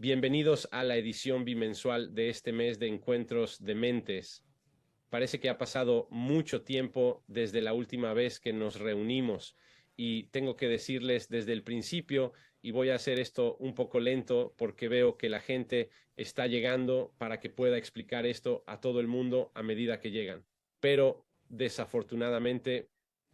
Bienvenidos a la edición bimensual de este mes de Encuentros de Mentes. Parece que ha pasado mucho tiempo desde la última vez que nos reunimos y tengo que decirles desde el principio, y voy a hacer esto un poco lento porque veo que la gente está llegando para que pueda explicar esto a todo el mundo a medida que llegan. Pero desafortunadamente,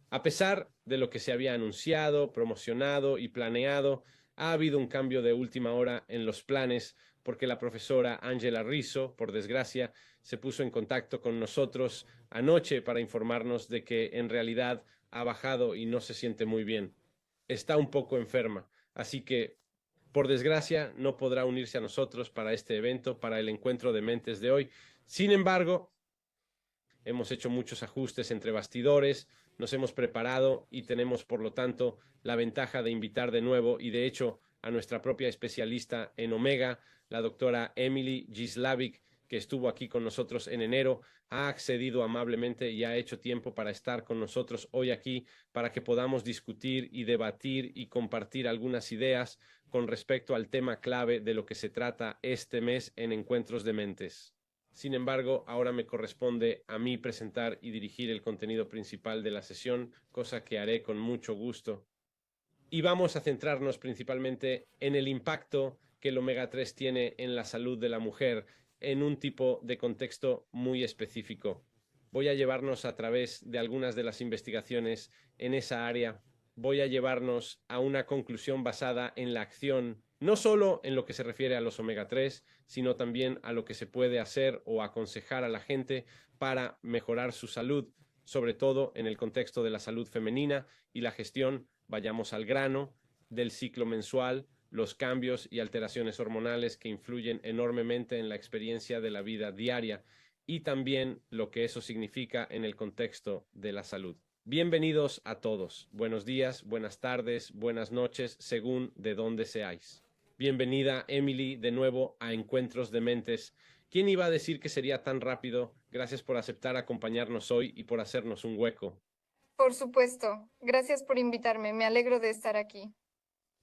a pesar de lo que se había anunciado, promocionado y planeado, ha habido un cambio de última hora en los planes porque la profesora Angela Rizzo, por desgracia, se puso en contacto con nosotros anoche para informarnos de que en realidad ha bajado y no se siente muy bien. Está un poco enferma, así que por desgracia no podrá unirse a nosotros para este evento, para el encuentro de mentes de hoy. Sin embargo, hemos hecho muchos ajustes entre bastidores, nos hemos preparado y tenemos, por lo tanto, la ventaja de invitar de nuevo y, de hecho, a nuestra propia especialista en Omega, la doctora Emily Gislavik, que estuvo aquí con nosotros en enero, ha accedido amablemente y ha hecho tiempo para estar con nosotros hoy aquí para que podamos discutir y debatir y compartir algunas ideas con respecto al tema clave de lo que se trata este mes en Encuentros de Mentes. Sin embargo, ahora me corresponde a mí presentar y dirigir el contenido principal de la sesión, cosa que haré con mucho gusto. Y vamos a centrarnos principalmente en el impacto que el omega 3 tiene en la salud de la mujer en un tipo de contexto muy específico. Voy a llevarnos a través de algunas de las investigaciones en esa área. Voy a llevarnos a una conclusión basada en la acción, no solo en lo que se refiere a los omega 3, sino también a lo que se puede hacer o aconsejar a la gente para mejorar su salud, sobre todo en el contexto de la salud femenina y la gestión, vayamos al grano, del ciclo mensual, los cambios y alteraciones hormonales que influyen enormemente en la experiencia de la vida diaria y también lo que eso significa en el contexto de la salud. Bienvenidos a todos. Buenos días, buenas tardes, buenas noches, según de dónde seáis. Bienvenida, Emily, de nuevo a Encuentros de Mentes. ¿Quién iba a decir que sería tan rápido? Gracias por aceptar acompañarnos hoy y por hacernos un hueco. Por supuesto. Gracias por invitarme. Me alegro de estar aquí.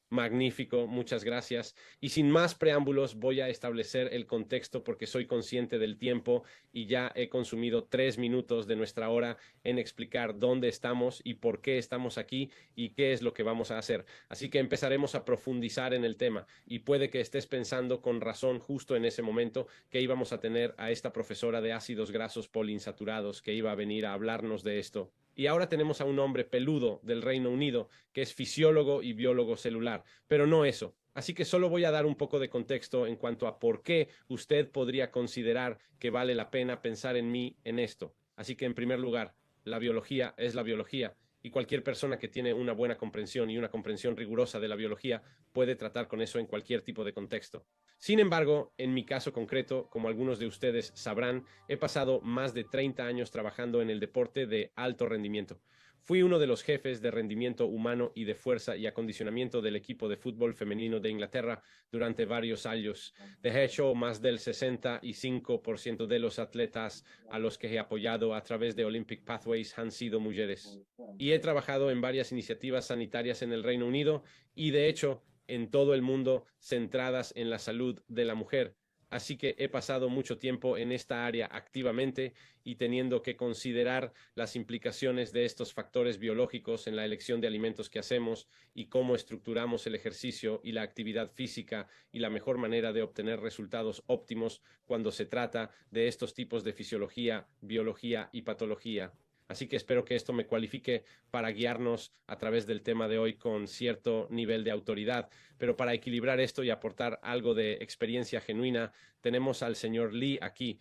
Magnífico, muchas gracias. Y sin más preámbulos, voy a establecer el contexto porque soy consciente del tiempo y ya he consumido 3 minutos de nuestra hora en explicar dónde estamos y por qué estamos aquí y qué es lo que vamos a hacer. Así que empezaremos a profundizar en el tema y puede que estés pensando con razón justo en ese momento que íbamos a tener a esta profesora de ácidos grasos poliinsaturados que iba a venir a hablarnos de esto. Y ahora tenemos a un hombre peludo del Reino Unido que es fisiólogo y biólogo celular, pero no eso. Así que solo voy a dar un poco de contexto en cuanto a por qué usted podría considerar que vale la pena pensar en mí en esto. Así que, en primer lugar, la biología es la biología y cualquier persona que tiene una buena comprensión y una comprensión rigurosa de la biología puede tratar con eso en cualquier tipo de contexto. Sin embargo, en mi caso concreto, como algunos de ustedes sabrán, he pasado más de 30 años trabajando en el deporte de alto rendimiento. Fui uno de los jefes de rendimiento humano y de fuerza y acondicionamiento del equipo de fútbol femenino de Inglaterra durante varios años. De hecho, más del 65% de los atletas a los que he apoyado a través de Olympic Pathways han sido mujeres. Y he trabajado en varias iniciativas sanitarias en el Reino Unido y, de hecho, en todo el mundo centradas en la salud de la mujer. Así que he pasado mucho tiempo en esta área activamente y teniendo que considerar las implicaciones de estos factores biológicos en la elección de alimentos que hacemos y cómo estructuramos el ejercicio y la actividad física y la mejor manera de obtener resultados óptimos cuando se trata de estos tipos de fisiología, biología y patología. Así que espero que esto me cualifique para guiarnos a través del tema de hoy con cierto nivel de autoridad. Pero para equilibrar esto y aportar algo de experiencia genuina, tenemos al señor Lee aquí.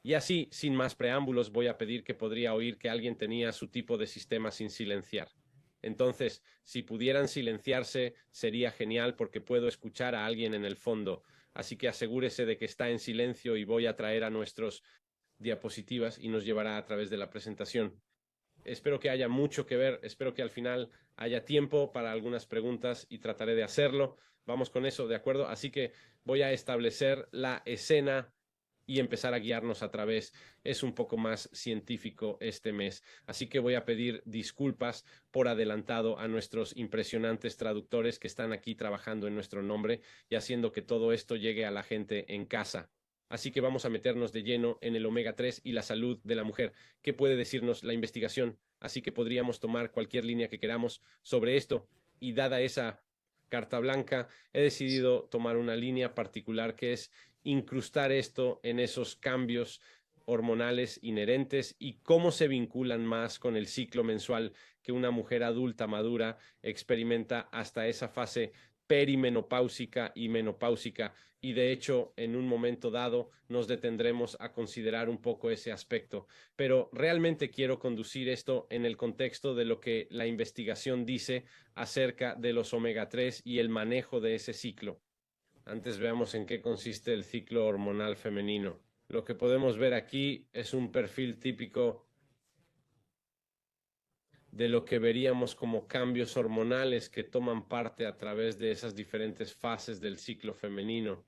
Y así, sin más preámbulos, voy a pedir que podría oír que alguien tenía su tipo de sistema sin silenciar. Entonces, si pudieran silenciarse, sería genial porque puedo escuchar a alguien en el fondo. Así que asegúrese de que está en silencio y voy a traer a nuestros diapositivas y nos llevará a través de la presentación. Espero que haya mucho que ver, espero que al final haya tiempo para algunas preguntas y trataré de hacerlo. Vamos con eso, ¿de acuerdo? Así que voy a establecer la escena y empezar a guiarnos a través. Es un poco más científico este mes. Así que voy a pedir disculpas por adelantado a nuestros impresionantes traductores que están aquí trabajando en nuestro nombre y haciendo que todo esto llegue a la gente en casa. Así que vamos a meternos de lleno en el omega 3 y la salud de la mujer. ¿Qué puede decirnos la investigación? Así que podríamos tomar cualquier línea que queramos sobre esto y dada esa carta blanca, he decidido tomar una línea particular que es incrustar esto en esos cambios hormonales inherentes y cómo se vinculan más con el ciclo mensual que una mujer adulta madura experimenta hasta esa fase perimenopáusica y menopáusica, y de hecho en un momento dado nos detendremos a considerar un poco ese aspecto, pero realmente quiero conducir esto en el contexto de lo que la investigación dice acerca de los omega 3 y el manejo de ese ciclo. Antes veamos en qué consiste el ciclo hormonal femenino. Lo que podemos ver aquí es un perfil típico de lo que veríamos como cambios hormonales que toman parte a través de esas diferentes fases del ciclo femenino.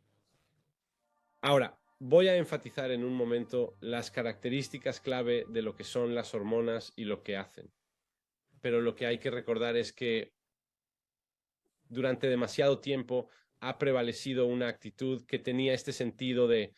Ahora, voy a enfatizar en un momento las características clave de lo que son las hormonas y lo que hacen. Pero lo que hay que recordar es que durante demasiado tiempo ha prevalecido una actitud que tenía este sentido de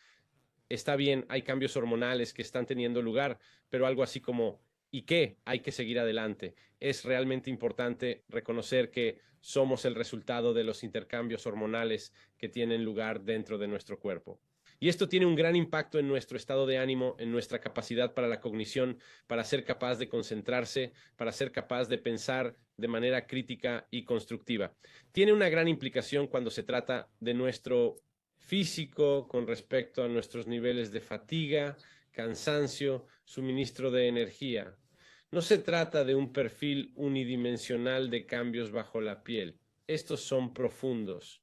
está bien, hay cambios hormonales que están teniendo lugar, pero algo así como ¿y qué? Hay que seguir adelante. Es realmente importante reconocer que somos el resultado de los intercambios hormonales que tienen lugar dentro de nuestro cuerpo. Y esto tiene un gran impacto en nuestro estado de ánimo, en nuestra capacidad para la cognición, para ser capaz de concentrarse, para ser capaz de pensar de manera crítica y constructiva. Tiene una gran implicación cuando se trata de nuestro físico con respecto a nuestros niveles de fatiga, cansancio, suministro de energía. No se trata de un perfil unidimensional de cambios bajo la piel. Estos son profundos.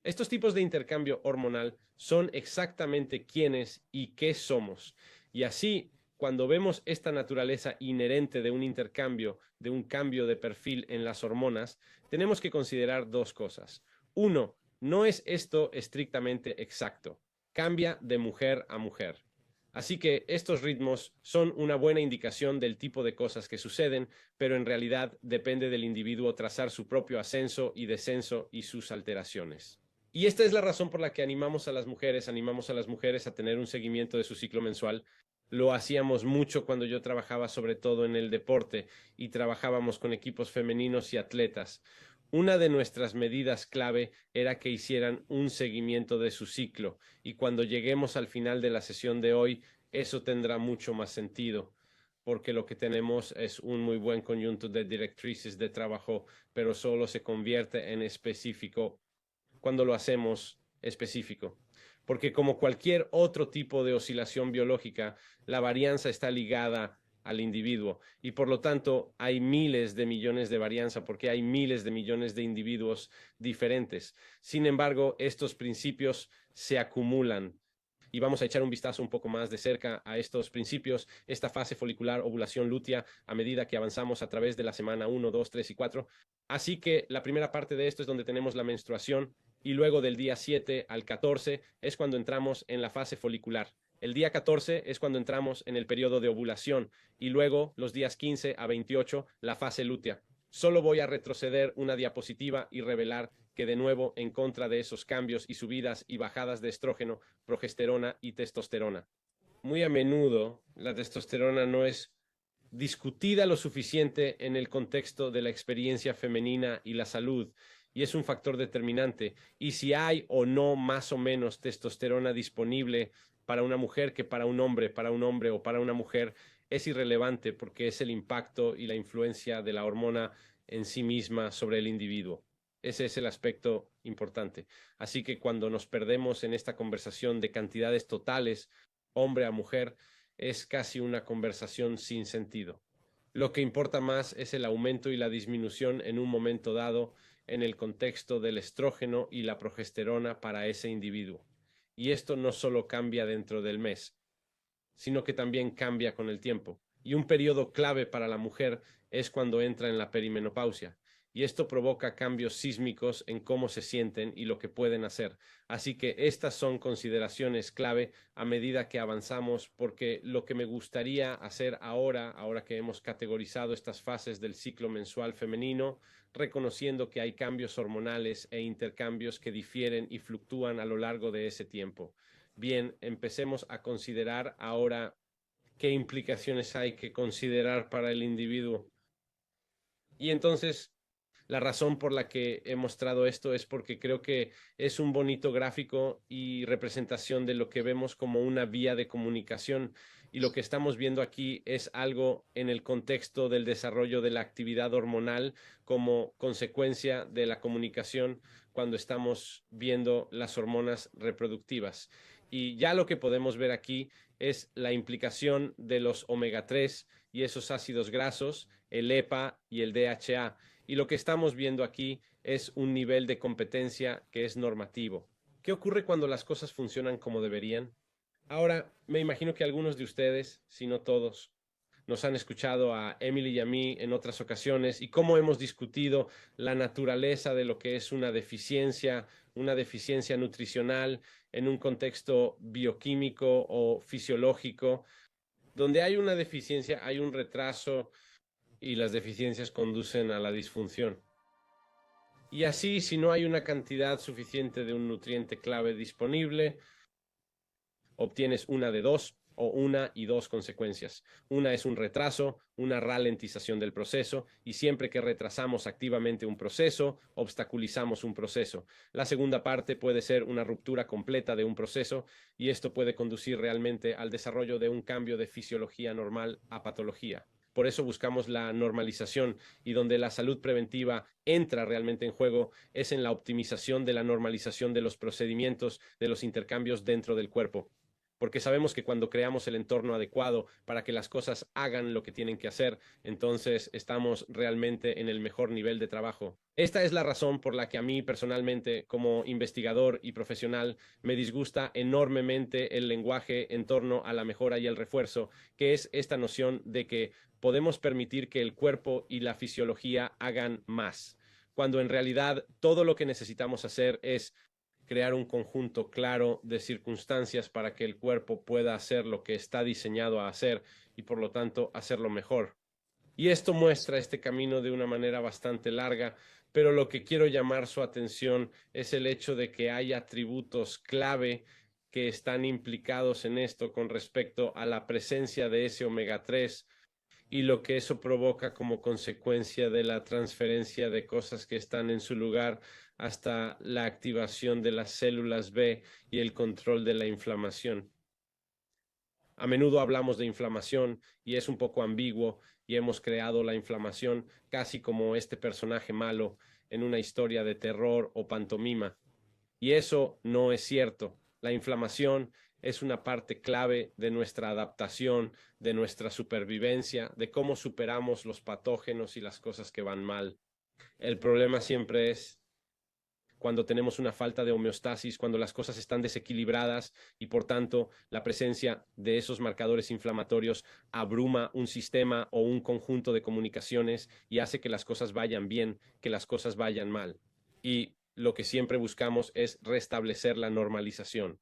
Estos tipos de intercambio hormonal son exactamente quiénes y qué somos. Y así, cuando vemos esta naturaleza inherente de un intercambio, de un cambio de perfil en las hormonas, tenemos que considerar dos cosas. Uno, no es esto estrictamente exacto. Cambia de mujer a mujer. Así que estos ritmos son una buena indicación del tipo de cosas que suceden, pero en realidad depende del individuo trazar su propio ascenso y descenso y sus alteraciones. Y esta es la razón por la que animamos a las mujeres a tener un seguimiento de su ciclo mensual. Lo hacíamos mucho cuando yo trabajaba sobre todo en el deporte y trabajábamos con equipos femeninos y atletas. Una de nuestras medidas clave era que hicieran un seguimiento de su ciclo y cuando lleguemos al final de la sesión de hoy, eso tendrá mucho más sentido porque lo que tenemos es un muy buen conjunto de directrices de trabajo, pero solo se convierte en específico cuando lo hacemos específico. Porque como cualquier otro tipo de oscilación biológica, la varianza está ligada al individuo y por lo tanto hay miles de millones de varianza porque hay miles de millones de individuos diferentes. Sin embargo, estos principios se acumulan y vamos a echar un vistazo un poco más de cerca a estos principios, esta fase folicular, ovulación lútea, a medida que avanzamos a través de la semana 1, 2, 3 y 4. Así que la primera parte de esto es donde tenemos la menstruación y luego del día 7 al 14 es cuando entramos en la fase folicular. El día 14 es cuando entramos en el periodo de ovulación y luego los días 15 a 28 la fase lútea. Solo voy a retroceder una diapositiva y revelar que de nuevo en contra de esos cambios y subidas y bajadas de estrógeno, progesterona y testosterona. Muy a menudo la testosterona no es discutida lo suficiente en el contexto de la experiencia femenina y la salud, y es un factor determinante. Y si hay o no más o menos testosterona disponible para una mujer que para un hombre o para una mujer, es irrelevante porque es el impacto y la influencia de la hormona en sí misma sobre el individuo. Ese es el aspecto importante. Así que cuando nos perdemos en esta conversación de cantidades totales, hombre a mujer, es casi una conversación sin sentido. Lo que importa más es el aumento y la disminución en un momento dado en el contexto del estrógeno y la progesterona para ese individuo. Y esto no solo cambia dentro del mes, sino que también cambia con el tiempo. Y un periodo clave para la mujer es cuando entra en la perimenopausia. y esto provoca cambios sísmicos en cómo se sienten y lo que pueden hacer. Así que estas son consideraciones clave a medida que avanzamos, porque lo que me gustaría hacer ahora que hemos categorizado estas fases del ciclo mensual femenino, reconociendo que hay cambios hormonales e intercambios que difieren y fluctúan a lo largo de ese tiempo. Bien, empecemos a considerar ahora qué implicaciones hay que considerar para el individuo. Y entonces, la razón por la que he mostrado esto es porque creo que es un bonito gráfico y representación de lo que vemos como una vía de comunicación. Y lo que estamos viendo aquí es algo en el contexto del desarrollo de la actividad hormonal como consecuencia de la comunicación cuando estamos viendo las hormonas reproductivas. Y ya lo que podemos ver aquí es la implicación de los omega 3 y esos ácidos grasos, el EPA y el DHA. Y lo que estamos viendo aquí es un nivel de competencia que es normativo. ¿Qué ocurre cuando las cosas funcionan como deberían? Ahora, me imagino que algunos de ustedes, si no todos, nos han escuchado a Emily y a mí en otras ocasiones y cómo hemos discutido la naturaleza de lo que es una deficiencia nutricional en un contexto bioquímico o fisiológico. Donde hay una deficiencia, hay un retraso y las deficiencias conducen a la disfunción. Y así, si no hay una cantidad suficiente de un nutriente clave disponible, obtienes una de dos o una y dos consecuencias. Una es un retraso, una ralentización del proceso, y siempre que retrasamos activamente un proceso, obstaculizamos un proceso. La segunda parte puede ser una ruptura completa de un proceso, y esto puede conducir realmente al desarrollo de un cambio de fisiología normal a patología. Por eso buscamos la normalización, y donde la salud preventiva entra realmente en juego es en la optimización de la normalización de los procedimientos, de los intercambios dentro del cuerpo. Porque sabemos que cuando creamos el entorno adecuado para que las cosas hagan lo que tienen que hacer, entonces estamos realmente en el mejor nivel de trabajo. Esta es la razón por la que a mí personalmente, como investigador y profesional, me disgusta enormemente el lenguaje en torno a la mejora y el refuerzo, que es esta noción de que podemos permitir que el cuerpo y la fisiología hagan más, cuando en realidad todo lo que necesitamos hacer es crear un conjunto claro de circunstancias para que el cuerpo pueda hacer lo que está diseñado a hacer y por lo tanto hacerlo mejor. Y esto muestra este camino de una manera bastante larga, pero lo que quiero llamar su atención es el hecho de que hay atributos clave que están implicados en esto con respecto a la presencia de ese omega 3 y lo que eso provoca como consecuencia de la transferencia de cosas que están en su lugar hasta la activación de las células B y el control de la inflamación. A menudo hablamos de inflamación y es un poco ambiguo y hemos creado la inflamación casi como este personaje malo en una historia de terror o pantomima. Y eso no es cierto. La inflamación es una parte clave de nuestra adaptación, de nuestra supervivencia, de cómo superamos los patógenos y las cosas que van mal. El problema siempre es cuando tenemos una falta de homeostasis, cuando las cosas están desequilibradas y por tanto la presencia de esos marcadores inflamatorios abruma un sistema o un conjunto de comunicaciones y hace que las cosas vayan bien, que las cosas vayan mal. Y lo que siempre buscamos es restablecer la normalización.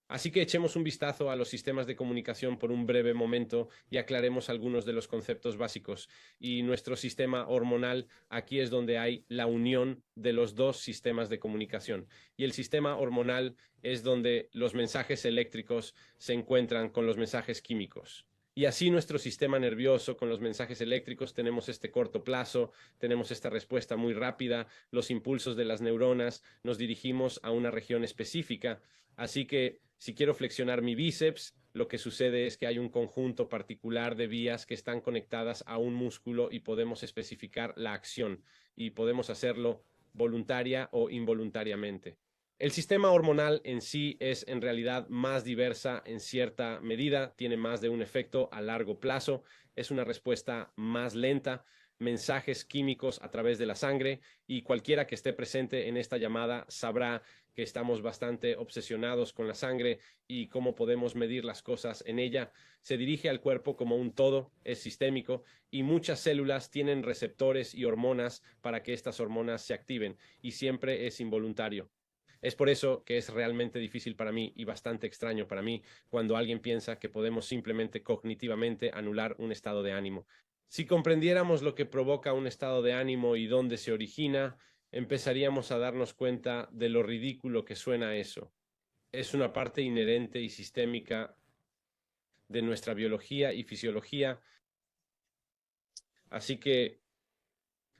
Así que echemos un vistazo a los sistemas de comunicación por un breve momento y aclaremos algunos de los conceptos básicos. Y nuestro sistema hormonal, aquí es donde hay la unión de los dos sistemas de comunicación. Y el sistema hormonal es donde los mensajes eléctricos se encuentran con los mensajes químicos. Y así nuestro sistema nervioso con los mensajes eléctricos tenemos este corto plazo, tenemos esta respuesta muy rápida, los impulsos de las neuronas, nos dirigimos a una región específica. Así que si quiero flexionar mi bíceps, lo que sucede es que hay un conjunto particular de vías que están conectadas a un músculo y podemos especificar la acción y podemos hacerlo voluntaria o involuntariamente. El sistema hormonal en sí es en realidad más diversa en cierta medida, tiene más de un efecto a largo plazo, es una respuesta más lenta, mensajes químicos a través de la sangre, y cualquiera que esté presente en esta llamada sabrá que estamos bastante obsesionados con la sangre y cómo podemos medir las cosas en ella. Se dirige al cuerpo como un todo, es sistémico, y muchas células tienen receptores y hormonas para que estas hormonas se activen, y siempre es involuntario. Es por eso que es realmente difícil para mí y bastante extraño para mí cuando alguien piensa que podemos simplemente cognitivamente anular un estado de ánimo. Si comprendiéramos lo que provoca un estado de ánimo y dónde se origina, empezaríamos a darnos cuenta de lo ridículo que suena eso. Es una parte inherente y sistémica de nuestra biología y fisiología, así que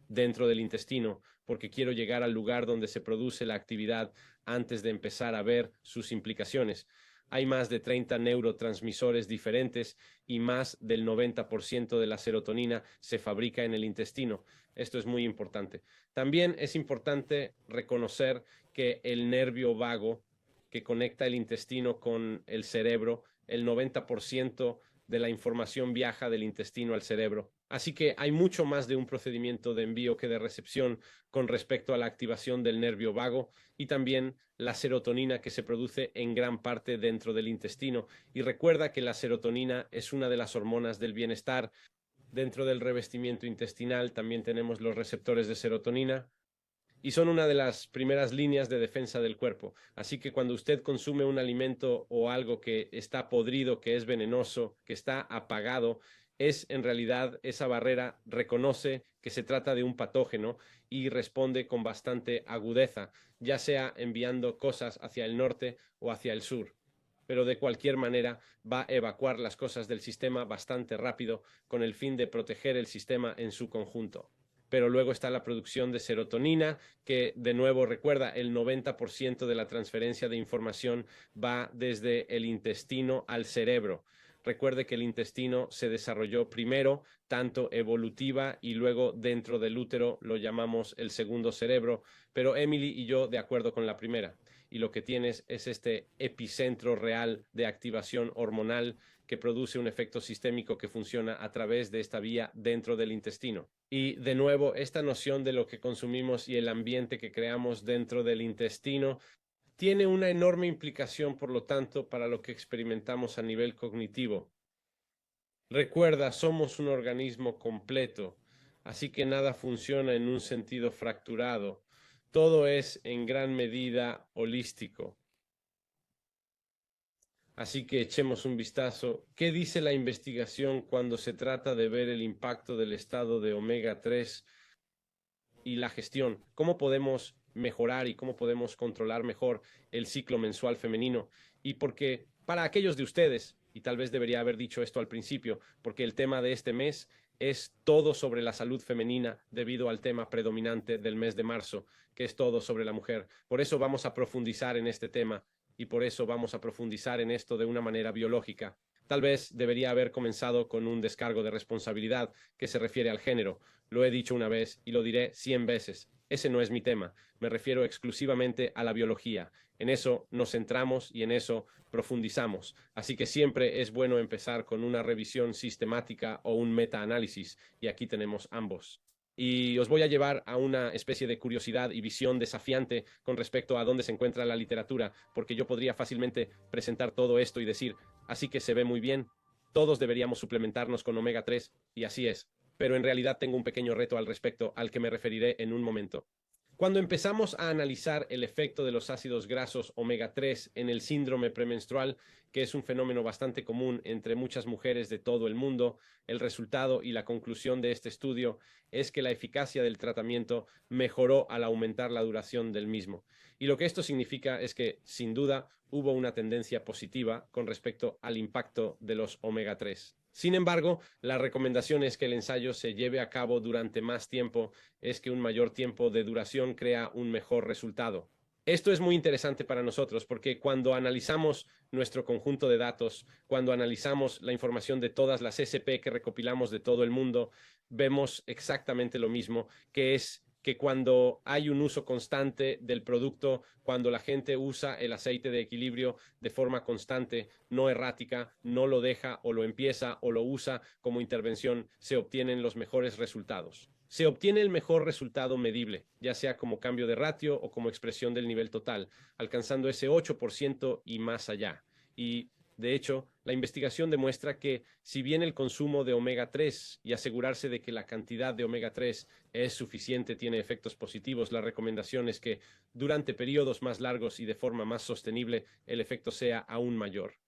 dentro del intestino, porque quiero llegar al lugar donde se produce la actividad antes de empezar a ver sus implicaciones. Hay más de 30 neurotransmisores diferentes y más del 90% de la serotonina se fabrica en el intestino. Esto es muy importante. También es importante reconocer que el nervio vago que conecta el intestino con el cerebro, el 90% de la información viaja del intestino al cerebro. Así que hay mucho más de un procedimiento de envío que de recepción con respecto a la activación del nervio vago, y también la serotonina que se produce en gran parte dentro del intestino. Y recuerda que la serotonina es una de las hormonas del bienestar. Dentro del revestimiento intestinal también tenemos los receptores de serotonina, y son una de las primeras líneas de defensa del cuerpo. Así que cuando usted consume un alimento o algo que está podrido, que es venenoso, que está apagado, es en realidad esa barrera reconoce que se trata de un patógeno y responde con bastante agudeza, ya sea enviando cosas hacia el norte o hacia el sur. Pero de cualquier manera va a evacuar las cosas del sistema bastante rápido con el fin de proteger el sistema en su conjunto. Pero luego está la producción de serotonina, que de nuevo recuerda, el 90% de la transferencia de información va desde el intestino al cerebro. Recuerde que el intestino se desarrolló primero, tanto evolutiva, y luego dentro del útero lo llamamos el segundo cerebro, pero Emily y yo de acuerdo con la primera. Y lo que tienes es este epicentro real de activación hormonal que produce un efecto sistémico que funciona a través de esta vía dentro del intestino. Y de nuevo, esta noción de lo que consumimos y el ambiente que creamos dentro del intestino tiene una enorme implicación, por lo tanto, para lo que experimentamos a nivel cognitivo. Recuerda, somos un organismo completo, así que nada funciona en un sentido fracturado. Todo es en gran medida holístico. Así que echemos un vistazo. ¿Qué dice la investigación cuando se trata de ver el impacto del estado de omega 3 y la gestión? ¿Cómo podemos mejorar y cómo podemos controlar mejor el ciclo mensual femenino? Y porque para aquellos de ustedes, y tal vez debería haber dicho esto al principio, porque el tema de este mes es todo sobre la salud femenina debido al tema predominante del mes de marzo, que es todo sobre la mujer. Por eso vamos a profundizar en este tema y por eso vamos a profundizar en esto de una manera biológica. Tal vez debería haber comenzado con un descargo de responsabilidad que se refiere al género. Lo he dicho una vez y lo diré 100 veces. Ese no es mi tema. Me refiero exclusivamente a la biología. En eso nos centramos y en eso profundizamos. Así que siempre es bueno empezar con una revisión sistemática o un metaanálisis, y aquí tenemos ambos. Y os voy a llevar a una especie de curiosidad y visión desafiante con respecto a dónde se encuentra la literatura, porque yo podría fácilmente presentar todo esto y decir, así que se ve muy bien, todos deberíamos suplementarnos con omega 3, y así es. Pero en realidad tengo un pequeño reto al respecto, al que me referiré en un momento. Cuando empezamos a analizar el efecto de los ácidos grasos omega 3 en el síndrome premenstrual, que es un fenómeno bastante común entre muchas mujeres de todo el mundo, el resultado y la conclusión de este estudio es que la eficacia del tratamiento mejoró al aumentar la duración del mismo. Y lo que esto significa es que, sin duda, hubo una tendencia positiva con respecto al impacto de los omega 3. Sin embargo, la recomendación es que el ensayo se lleve a cabo durante más tiempo, es que un mayor tiempo de duración crea un mejor resultado. Esto es muy interesante para nosotros porque cuando analizamos nuestro conjunto de datos, cuando analizamos la información de todas las SP que recopilamos de todo el mundo, vemos exactamente lo mismo, que es que cuando hay un uso constante del producto, cuando la gente usa el aceite de equilibrio de forma constante, no errática, no lo deja o lo empieza o lo usa como intervención, se obtienen los mejores resultados. Se obtiene el mejor resultado medible, ya sea como cambio de ratio o como expresión del nivel total, alcanzando ese 8% y más allá. Y de hecho, la investigación demuestra que si bien el consumo de omega 3 y asegurarse de que la cantidad de omega 3 es suficiente tiene efectos positivos, la recomendación es que durante periodos más largos y de forma más sostenible el efecto sea aún mayor.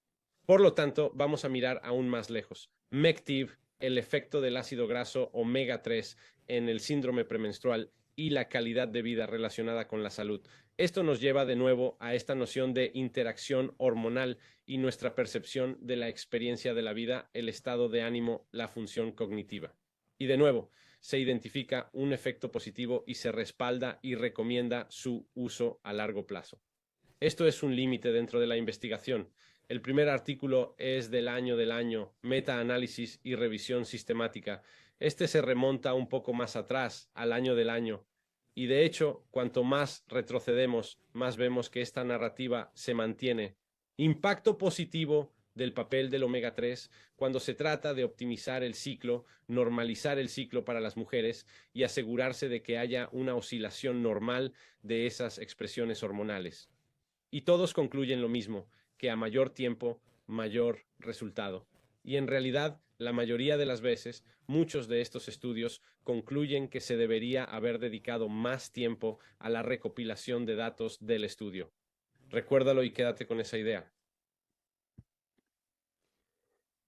Por lo tanto, vamos a mirar aún más lejos. MECTIV, el efecto del ácido graso omega 3 en el síndrome premenstrual y la calidad de vida relacionada con la salud. Esto nos lleva de nuevo a esta noción de interacción hormonal y nuestra percepción de la experiencia de la vida, el estado de ánimo, la función cognitiva. Y de nuevo, se identifica un efecto positivo y se respalda y recomienda su uso a largo plazo. Esto es un límite dentro de la investigación. El primer artículo es del año, meta-análisis y revisión sistemática. Este se remonta un poco más atrás, al año. Y de hecho, cuanto más retrocedemos, más vemos que esta narrativa se mantiene. Impacto positivo del papel del omega 3 cuando se trata de optimizar el ciclo, normalizar el ciclo para las mujeres y asegurarse de que haya una oscilación normal de esas expresiones hormonales. Y todos concluyen lo mismo, que a mayor tiempo, mayor resultado. Y en realidad, la mayoría de las veces, muchos de estos estudios concluyen que se debería haber dedicado más tiempo a la recopilación de datos del estudio. Recuérdalo y quédate con esa idea.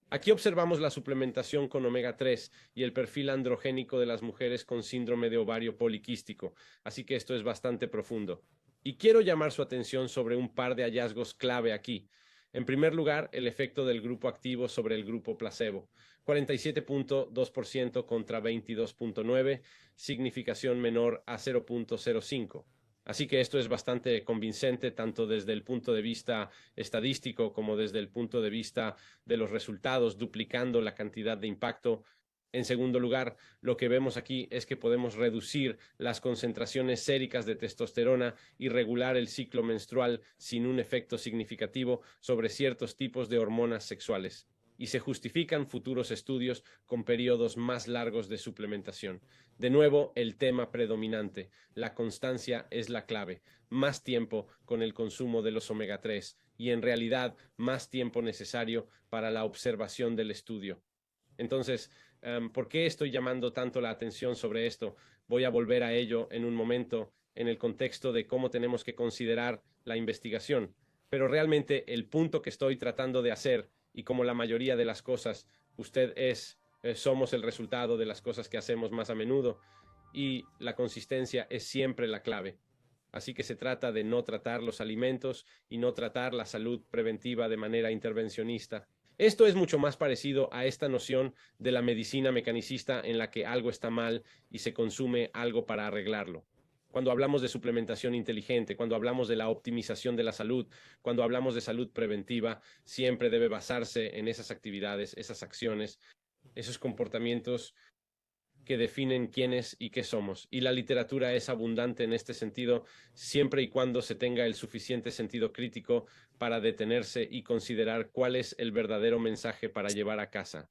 Aquí observamos la suplementación con omega 3 y el perfil androgénico de las mujeres con síndrome de ovario poliquístico, así que esto es bastante profundo. Y quiero llamar su atención sobre un par de hallazgos clave aquí. En primer lugar, el efecto del grupo activo sobre el grupo placebo. 47.2% contra 22.9%, significación menor a 0.05. Así que esto es bastante convincente tanto desde el punto de vista estadístico como desde el punto de vista de los resultados, duplicando la cantidad de impacto. En segundo lugar, lo que vemos aquí es que podemos reducir las concentraciones séricas de testosterona y regular el ciclo menstrual sin un efecto significativo sobre ciertos tipos de hormonas sexuales. Y se justifican futuros estudios con periodos más largos de suplementación. De nuevo, el tema predominante, la constancia es la clave. Más tiempo con el consumo de los omega 3 y en realidad más tiempo necesario para la observación del estudio. Entonces, ¿por qué estoy llamando tanto la atención sobre esto? Voy a volver a ello en un momento en el contexto de cómo tenemos que considerar la investigación. Pero realmente el punto que estoy tratando de hacer, y como la mayoría de las cosas, somos el resultado de las cosas que hacemos más a menudo, y la consistencia es siempre la clave. Así que se trata de no tratar los alimentos y no tratar la salud preventiva de manera intervencionista. Esto es mucho más parecido a esta noción de la medicina mecanicista en la que algo está mal y se consume algo para arreglarlo. Cuando hablamos de suplementación inteligente, cuando hablamos de la optimización de la salud, cuando hablamos de salud preventiva, siempre debe basarse en esas actividades, esas acciones, esos comportamientos que definen quiénes y qué somos. Y la literatura es abundante en este sentido, siempre y cuando se tenga el suficiente sentido crítico para detenerse y considerar cuál es el verdadero mensaje para llevar a casa.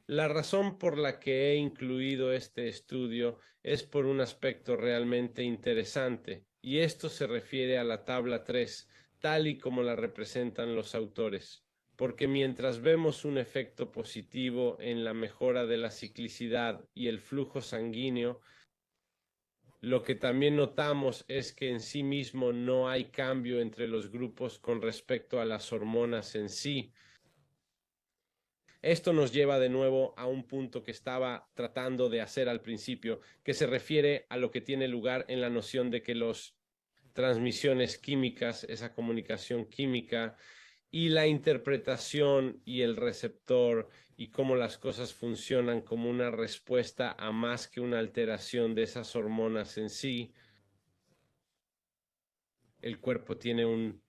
La razón por la que he incluido este estudio es por un aspecto realmente interesante, y esto se refiere a la tabla 3, tal y como la representan los autores. Porque mientras vemos un efecto positivo en la mejora de la ciclicidad y el flujo sanguíneo, lo que también notamos es que en sí mismo no hay cambio entre los grupos con respecto a las hormonas en sí. Esto nos lleva de nuevo a un punto que estaba tratando de hacer al principio, que se refiere a lo que tiene lugar en la noción de que las transmisiones químicas, esa comunicación química y la interpretación y el receptor y cómo las cosas funcionan como una respuesta a más que una alteración de esas hormonas en sí. El cuerpo tiene un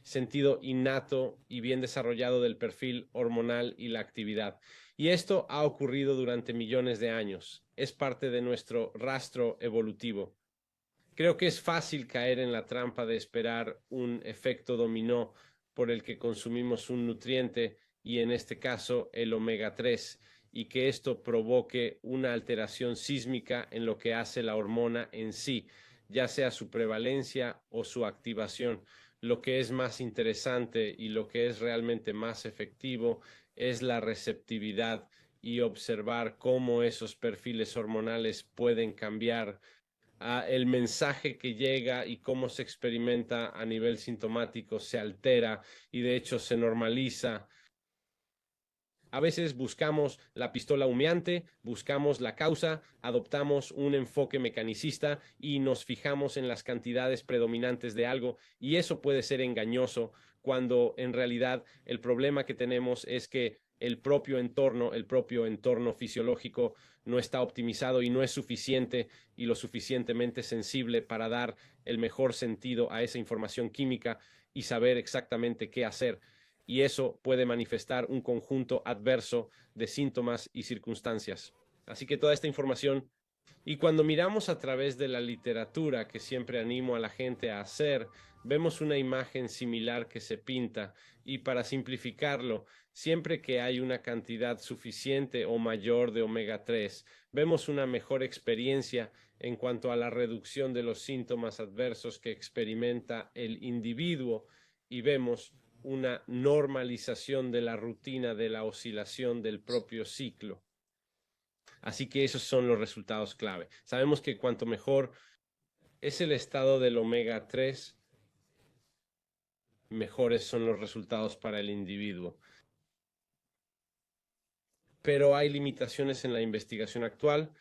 sentido innato y bien desarrollado del perfil hormonal y la actividad. Y esto ha ocurrido durante millones de años. Es parte de nuestro rastro evolutivo. Creo que es fácil caer en la trampa de esperar un efecto dominó por el que consumimos un nutriente, y en este caso el omega 3, y que esto provoque una alteración sísmica en lo que hace la hormona en sí, ya sea su prevalencia o su activación. Lo que es más interesante y lo que es realmente más efectivo es la receptividad y observar cómo esos perfiles hormonales pueden cambiar el mensaje que llega y cómo se experimenta a nivel sintomático se altera y de hecho se normaliza. A veces buscamos la pistola humeante, buscamos la causa, adoptamos un enfoque mecanicista y nos fijamos en las cantidades predominantes de algo, y eso puede ser engañoso cuando en realidad el problema que tenemos es que el propio entorno fisiológico no está optimizado y no es suficiente y lo suficientemente sensible para dar el mejor sentido a esa información química y saber exactamente qué hacer, y eso puede manifestar un conjunto adverso de síntomas y circunstancias. Así que toda esta información, y cuando miramos a través de la literatura, que siempre animo a la gente a hacer, vemos una imagen similar que se pinta, y para simplificarlo, siempre que hay una cantidad suficiente o mayor de omega 3, vemos una mejor experiencia en cuanto a la reducción de los síntomas adversos que experimenta el individuo, y vemos una normalización de la rutina de la oscilación del propio ciclo. Así que esos son los resultados clave. Sabemos que cuanto mejor es el estado del omega 3, mejores son los resultados para el individuo. Pero hay limitaciones en la investigación actual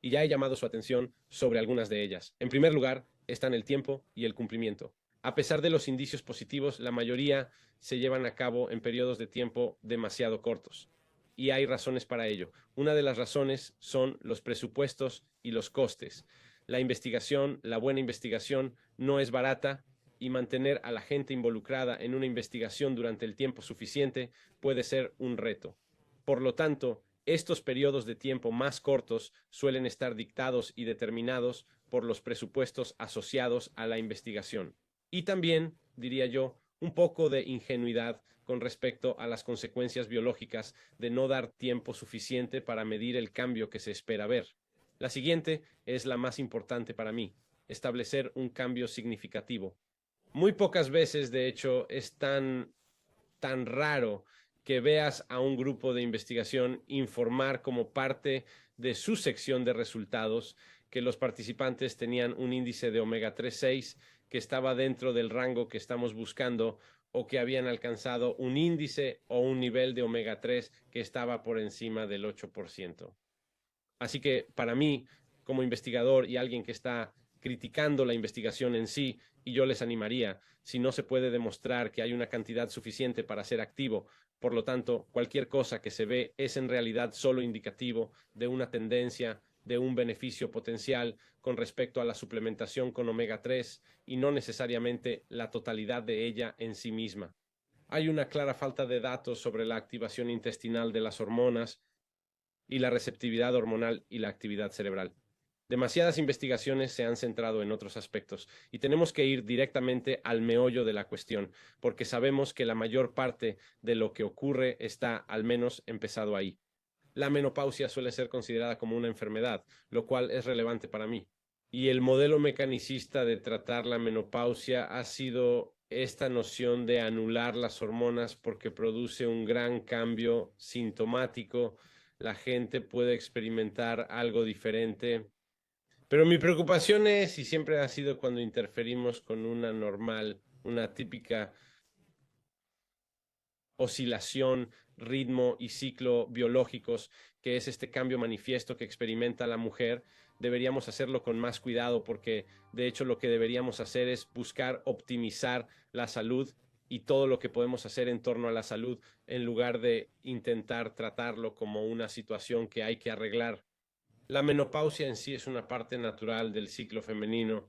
y ya he llamado su atención sobre algunas de ellas. En primer lugar, están el tiempo y el cumplimiento. A pesar de los indicios positivos, la mayoría se llevan a cabo en periodos de tiempo demasiado cortos. Y hay razones para ello. Una de las razones son los presupuestos y los costes. La investigación, la buena investigación, no es barata, y mantener a la gente involucrada en una investigación durante el tiempo suficiente puede ser un reto. Por lo tanto, estos periodos de tiempo más cortos suelen estar dictados y determinados por los presupuestos asociados a la investigación. Y también, diría yo, un poco de ingenuidad con respecto a las consecuencias biológicas de no dar tiempo suficiente para medir el cambio que se espera ver. La siguiente es la más importante para mí: establecer un cambio significativo. Muy pocas veces, de hecho, es tan raro que veas a un grupo de investigación informar como parte de su sección de resultados que los participantes tenían un índice de omega 3,6 que estaba dentro del rango que estamos buscando, o que habían alcanzado un índice o un nivel de omega 3 que estaba por encima del 8%. Así que para mí, como investigador y alguien que está criticando la investigación en sí, y yo les animaría: si no se puede demostrar que hay una cantidad suficiente para ser activo, por lo tanto, cualquier cosa que se ve es en realidad solo indicativo de una tendencia, de un beneficio potencial con respecto a la suplementación con omega 3, y no necesariamente la totalidad de ella en sí misma. Hay una clara falta de datos sobre la activación intestinal de las hormonas y la receptividad hormonal y la actividad cerebral. Demasiadas investigaciones se han centrado en otros aspectos, y tenemos que ir directamente al meollo de la cuestión, porque sabemos que la mayor parte de lo que ocurre está al menos empezado ahí. La menopausia suele ser considerada como una enfermedad, lo cual es relevante para mí. Y el modelo mecanicista de tratar la menopausia ha sido esta noción de anular las hormonas porque produce un gran cambio sintomático. La gente puede experimentar algo diferente, pero mi preocupación es, y siempre ha sido, cuando interferimos con una normal, una típica oscilación, ritmo y ciclo biológicos, que es este cambio manifiesto que experimenta la mujer, deberíamos hacerlo con más cuidado, porque de hecho lo que deberíamos hacer es buscar optimizar la salud y todo lo que podemos hacer en torno a la salud, en lugar de intentar tratarlo como una situación que hay que arreglar. La menopausia en sí es una parte natural del ciclo femenino.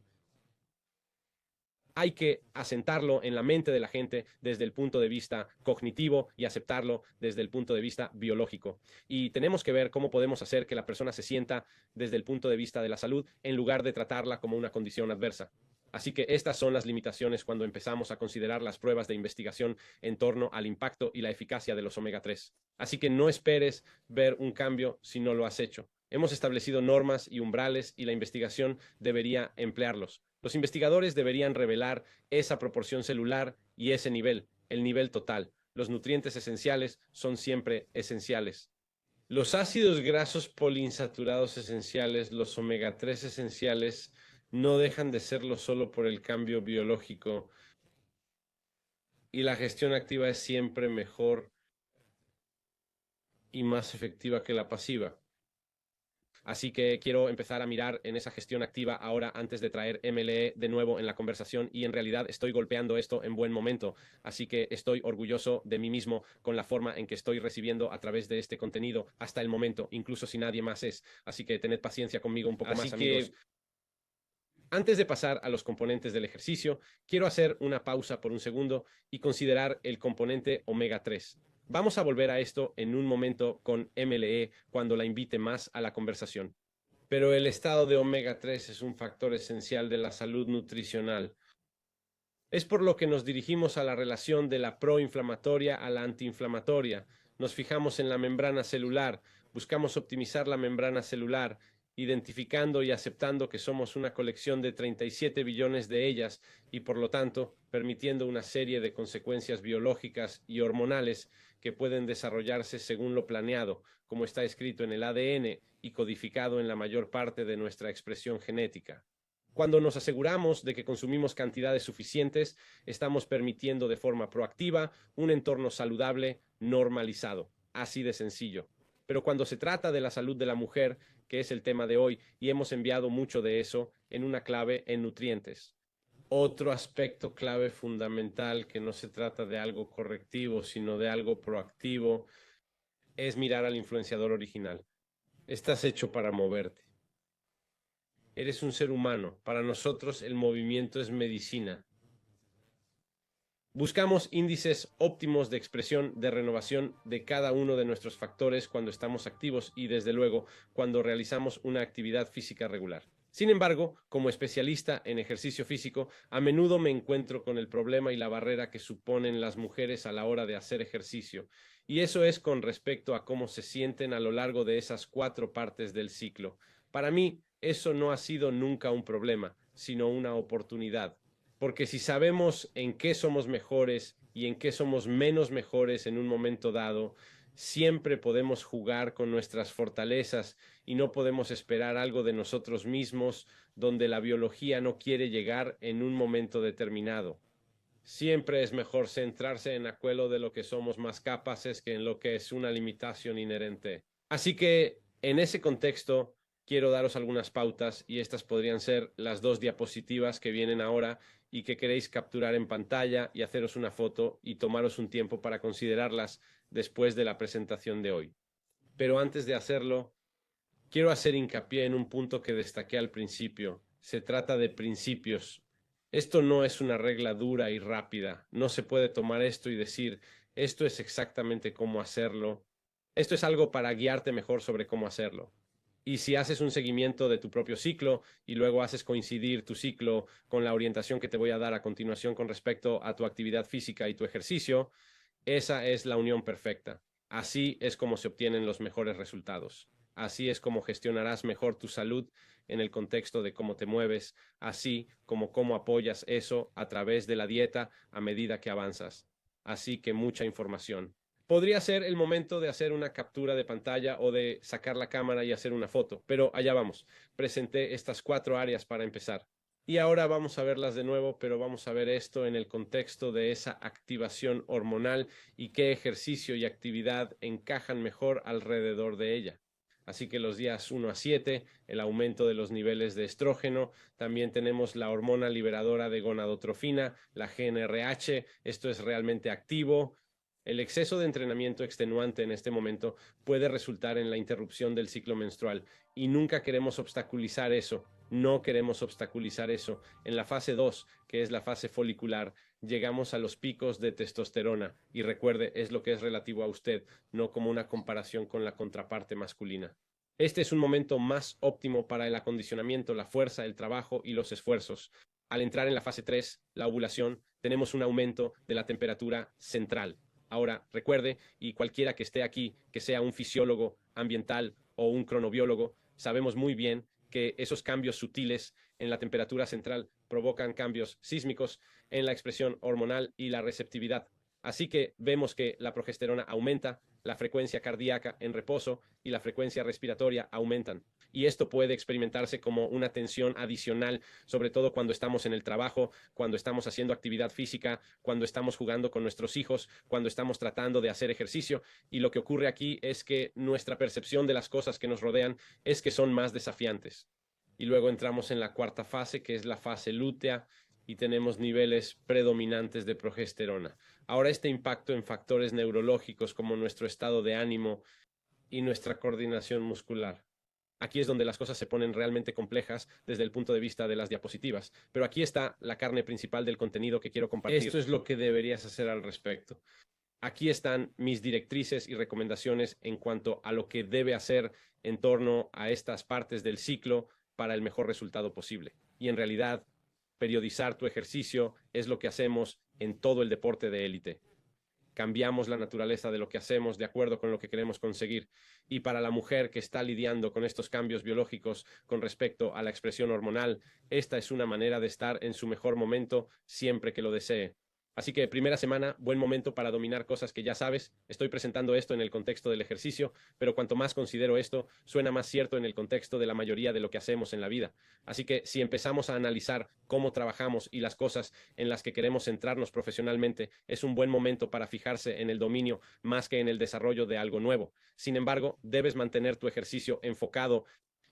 hay que asentarlo en la mente de la gente desde el punto de vista cognitivo y aceptarlo desde el punto de vista biológico. Y tenemos que ver cómo podemos hacer que la persona se sienta desde el punto de vista de la salud en lugar de tratarla como una condición adversa. Así que estas son las limitaciones cuando empezamos a considerar las pruebas de investigación en torno al impacto y la eficacia de los omega 3. Así que no esperes ver un cambio si no lo has hecho. Hemos establecido normas y umbrales y la investigación debería emplearlos. Los investigadores deberían revelar esa proporción celular y ese nivel, el nivel total. Los nutrientes esenciales son siempre esenciales. Los ácidos grasos poliinsaturados esenciales, los omega 3 esenciales, no dejan de serlo solo por el cambio biológico y la gestión activa es siempre mejor y más efectiva que la pasiva. Así que quiero empezar a mirar en esa gestión activa ahora antes de traer MLE de nuevo en la conversación y en realidad estoy golpeando esto en buen momento. Así que estoy orgulloso de mí mismo con la forma en que estoy recibiendo a través de este contenido hasta el momento, incluso si nadie más es. Así que tened paciencia conmigo un poco más, amigos. Antes de pasar a los componentes del ejercicio, quiero hacer una pausa por un segundo y considerar el componente omega 3. Vamos a volver a esto en un momento con MLE cuando la invite más a la conversación. Pero el estado de omega 3 es un factor esencial de la salud nutricional. Es por lo que nos dirigimos a la relación de la proinflamatoria a la antiinflamatoria. Nos fijamos en la membrana celular, buscamos optimizar la membrana celular, identificando y aceptando que somos una colección de 37 billones de ellas y por lo tanto permitiendo una serie de consecuencias biológicas y hormonales que pueden desarrollarse según lo planeado, como está escrito en el ADN y codificado en la mayor parte de nuestra expresión genética. Cuando nos aseguramos de que consumimos cantidades suficientes, estamos permitiendo de forma proactiva un entorno saludable normalizado. Así de sencillo. Pero cuando se trata de la salud de la mujer, que es el tema de hoy, y hemos enviado mucho de eso en una clave en nutrientes. Otro aspecto clave fundamental, que no se trata de algo correctivo, sino de algo proactivo, es mirar al influenciador original. Estás hecho para moverte. Eres un ser humano. Para nosotros el movimiento es medicina. Buscamos índices óptimos de expresión de renovación de cada uno de nuestros factores cuando estamos activos y, desde luego, cuando realizamos una actividad física regular. Sin embargo, como especialista en ejercicio físico, a menudo me encuentro con el problema y la barrera que suponen las mujeres a la hora de hacer ejercicio, y eso es con respecto a cómo se sienten a lo largo de esas 4 partes del ciclo. Para mí, eso no ha sido nunca un problema, sino una oportunidad. Porque si sabemos en qué somos mejores y en qué somos menos mejores en un momento dado, siempre podemos jugar con nuestras fortalezas y no podemos esperar algo de nosotros mismos donde la biología no quiere llegar en un momento determinado. Siempre es mejor centrarse en aquello de lo que somos más capaces que en lo que es una limitación inherente. Así que, en ese contexto, quiero daros algunas pautas y estas podrían ser las 2 diapositivas que vienen ahora y que queréis capturar en pantalla y haceros una foto y tomaros un tiempo para considerarlas después de la presentación de hoy. Pero antes de hacerlo, quiero hacer hincapié en un punto que destaqué al principio. Se trata de principios. Esto no es una regla dura y rápida. No se puede tomar esto y decir, esto es exactamente cómo hacerlo. Esto es algo para guiarte mejor sobre cómo hacerlo. Y si haces un seguimiento de tu propio ciclo y luego haces coincidir tu ciclo con la orientación que te voy a dar a continuación con respecto a tu actividad física y tu ejercicio, esa es la unión perfecta. Así es como se obtienen los mejores resultados. Así es como gestionarás mejor tu salud en el contexto de cómo te mueves, así como cómo apoyas eso a través de la dieta a medida que avanzas. Así que mucha información. Podría ser el momento de hacer una captura de pantalla o de sacar la cámara y hacer una foto, pero allá vamos. Presenté estas 4 áreas para empezar. Y ahora vamos a verlas de nuevo, pero vamos a ver esto en el contexto de esa activación hormonal y qué ejercicio y actividad encajan mejor alrededor de ella. Así que los días 1 a 7, el aumento de los niveles de estrógeno, también tenemos la hormona liberadora de gonadotrofina, la GnRH, esto es realmente activo. El exceso de entrenamiento extenuante en este momento puede resultar en la interrupción del ciclo menstrual y nunca queremos obstaculizar eso. No queremos obstaculizar eso. En la fase 2, que es la fase folicular, llegamos a los picos de testosterona. Y recuerde, es lo que es relativo a usted, no como una comparación con la contraparte masculina. Este es un momento más óptimo para el acondicionamiento, la fuerza, el trabajo y los esfuerzos. Al entrar en la fase 3, la ovulación, tenemos un aumento de la temperatura central. Ahora, recuerde, y cualquiera que esté aquí, que sea un fisiólogo ambiental o un cronobiólogo, sabemos muy bien que esos cambios sutiles en la temperatura central provocan cambios sísmicos en la expresión hormonal y la receptividad. Así que vemos que la progesterona aumenta, la frecuencia cardíaca en reposo y la frecuencia respiratoria aumentan. Y esto puede experimentarse como una tensión adicional, sobre todo cuando estamos en el trabajo, cuando estamos haciendo actividad física, cuando estamos jugando con nuestros hijos, cuando estamos tratando de hacer ejercicio. Y lo que ocurre aquí es que nuestra percepción de las cosas que nos rodean es que son más desafiantes. Y luego entramos en la cuarta fase, que es la fase lútea, y tenemos niveles predominantes de progesterona. Ahora este impacto en factores neurológicos como nuestro estado de ánimo y nuestra coordinación muscular. Aquí es donde las cosas se ponen realmente complejas desde el punto de vista de las diapositivas, pero aquí está la carne principal del contenido que quiero compartir. Esto es lo que deberías hacer al respecto. Aquí están mis directrices y recomendaciones en cuanto a lo que debe hacer en torno a estas partes del ciclo para el mejor resultado posible. Y en realidad, periodizar tu ejercicio es lo que hacemos en todo el deporte de élite. Cambiamos la naturaleza de lo que hacemos de acuerdo con lo que queremos conseguir. Y para la mujer que está lidiando con estos cambios biológicos con respecto a la expresión hormonal, esta es una manera de estar en su mejor momento siempre que lo desee. Así que primera semana, buen momento para dominar cosas que ya sabes. Estoy presentando esto en el contexto del ejercicio, pero cuanto más considero esto, suena más cierto en el contexto de la mayoría de lo que hacemos en la vida. Así que si empezamos a analizar cómo trabajamos y las cosas en las que queremos centrarnos profesionalmente, es un buen momento para fijarse en el dominio más que en el desarrollo de algo nuevo. Sin embargo, debes mantener tu ejercicio enfocado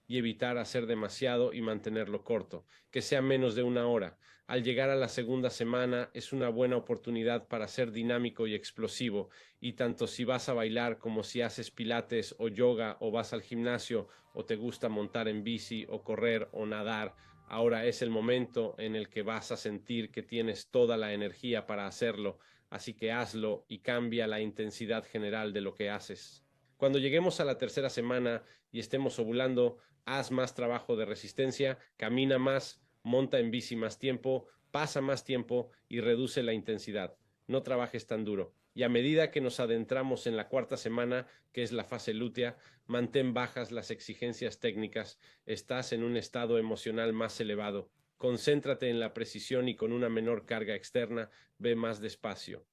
y evitar hacer demasiado y mantenerlo corto, que sea menos de una hora. Al llegar a la segunda semana es una buena oportunidad para ser dinámico y explosivo, y tanto si vas a bailar como si haces pilates o yoga o vas al gimnasio o te gusta montar en bici o correr o nadar, ahora es el momento en el que vas a sentir que tienes toda la energía para hacerlo, así que hazlo y cambia la intensidad general de lo que haces. Cuando lleguemos a la tercera semana y estemos ovulando, haz más trabajo de resistencia, camina más, monta en bici más tiempo, pasa más tiempo y reduce la intensidad. No trabajes tan duro. Y a medida que nos adentramos en la cuarta semana, que es la fase lútea, mantén bajas las exigencias técnicas. Estás en un estado emocional más elevado. Concéntrate en la precisión y con una menor carga externa, ve más despacio.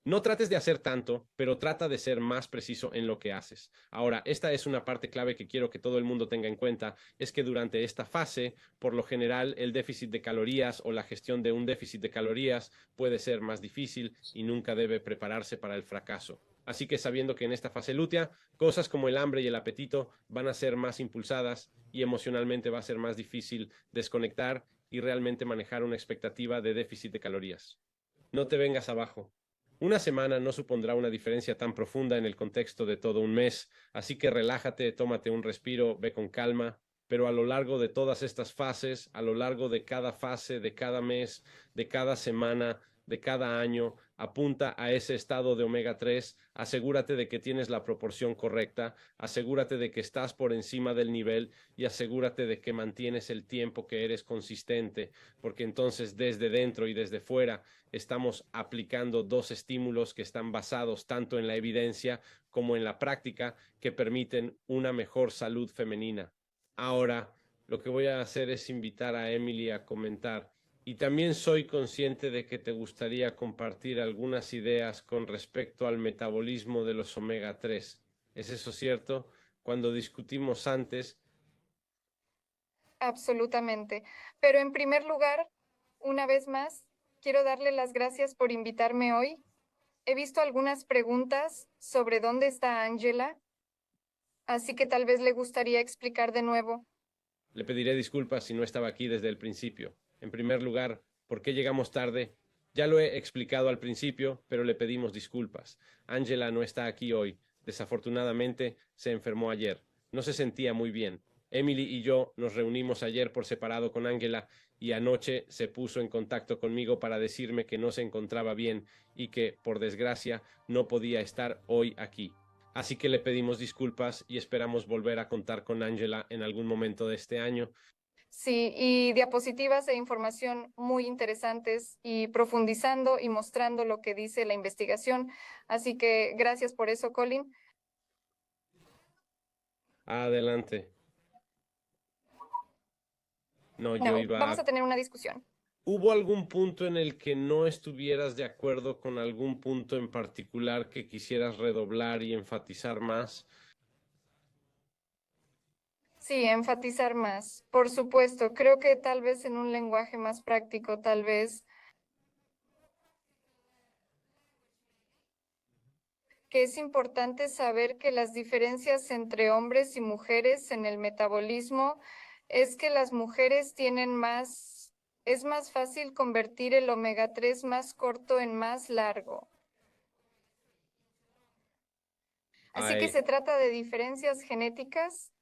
No trates de hacer tanto, pero trata de ser más preciso en lo que haces. Ahora, esta es una parte clave que quiero que todo el mundo tenga en cuenta, es que durante esta fase, por lo general, el déficit de calorías o la gestión de un déficit de calorías puede ser más difícil y nunca debe prepararse para el fracaso. Así que sabiendo que en esta fase lútea, cosas como el hambre y el apetito van a ser más impulsadas y emocionalmente va a ser más difícil desconectar y realmente manejar una expectativa de déficit de calorías. No te vengas abajo. Una semana no supondrá una diferencia tan profunda en el contexto de todo un mes, así que relájate, tómate un respiro, ve con calma, pero a lo largo de todas estas fases, a lo largo de cada fase, de cada mes, de cada semana, de cada año, apunta a ese estado de omega 3, asegúrate de que tienes la proporción correcta, asegúrate de que estás por encima del nivel y asegúrate de que mantienes el tiempo, que eres consistente, porque entonces desde dentro y desde fuera estamos aplicando dos estímulos que están basados tanto en la evidencia como en la práctica, que permiten una mejor salud femenina. Ahora, lo que voy a hacer es invitar a Emily a comentar. Y también soy consciente de que te gustaría compartir algunas ideas con respecto al metabolismo de los omega 3. ¿Es eso cierto? Cuando discutimos antes, Absolutamente. Pero en primer lugar, una vez más, quiero darle las gracias por invitarme hoy. He visto algunas preguntas sobre dónde está Angela, así que tal vez le gustaría explicar de nuevo. le pediré disculpas si no estaba aquí desde el principio. En primer lugar, ¿por qué llegamos tarde? Ya lo he explicado al principio, pero le pedimos disculpas. Angela no está aquí hoy. Desafortunadamente, se enfermó ayer. No se sentía muy bien. Emily y yo nos reunimos ayer por separado con Ángela y anoche se puso en contacto conmigo para decirme que no se encontraba bien y que, por desgracia, no podía estar hoy aquí. Así que le pedimos disculpas y esperamos volver a contar con Ángela en algún momento de este año. Sí, y diapositivas e información muy interesantes y profundizando y mostrando lo que dice la investigación. Así que gracias por eso, Colin. Adelante. No, yo No, iba vamos a a... tener una discusión. ¿Hubo algún punto en el que no estuvieras de acuerdo con algún punto en particular que quisieras redoblar y enfatizar más? Sí, enfatizar más. Por supuesto, creo que tal vez en un lenguaje más práctico, tal vez que es importante saber que las diferencias entre hombres y mujeres en el metabolismo es que las mujeres tienen más, es más fácil convertir el omega 3 más corto en más largo. Así que Ay, se trata de diferencias genéticas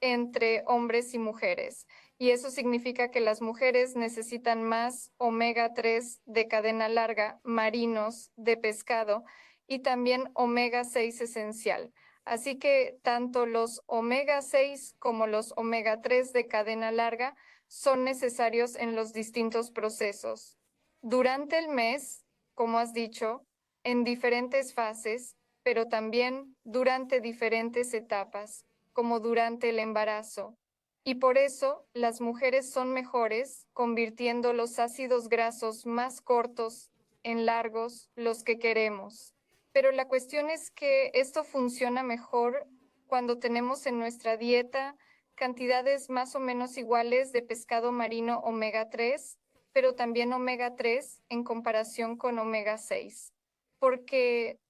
entre hombres y mujeres. Y eso significa que las mujeres necesitan más omega 3 de cadena larga, marinos, de pescado, y también omega 6 esencial. Así que tanto los omega 6 como los omega 3 de cadena larga son necesarios en los distintos procesos. Durante el mes, como has dicho, en diferentes fases, pero también durante diferentes etapas como durante el embarazo. Y por eso las mujeres son mejores convirtiendo los ácidos grasos más cortos en largos, los que queremos. Pero la cuestión es que esto funciona mejor cuando tenemos en nuestra dieta cantidades más o menos iguales de pescado marino omega 3, pero también omega 3 en comparación con omega 6. Porque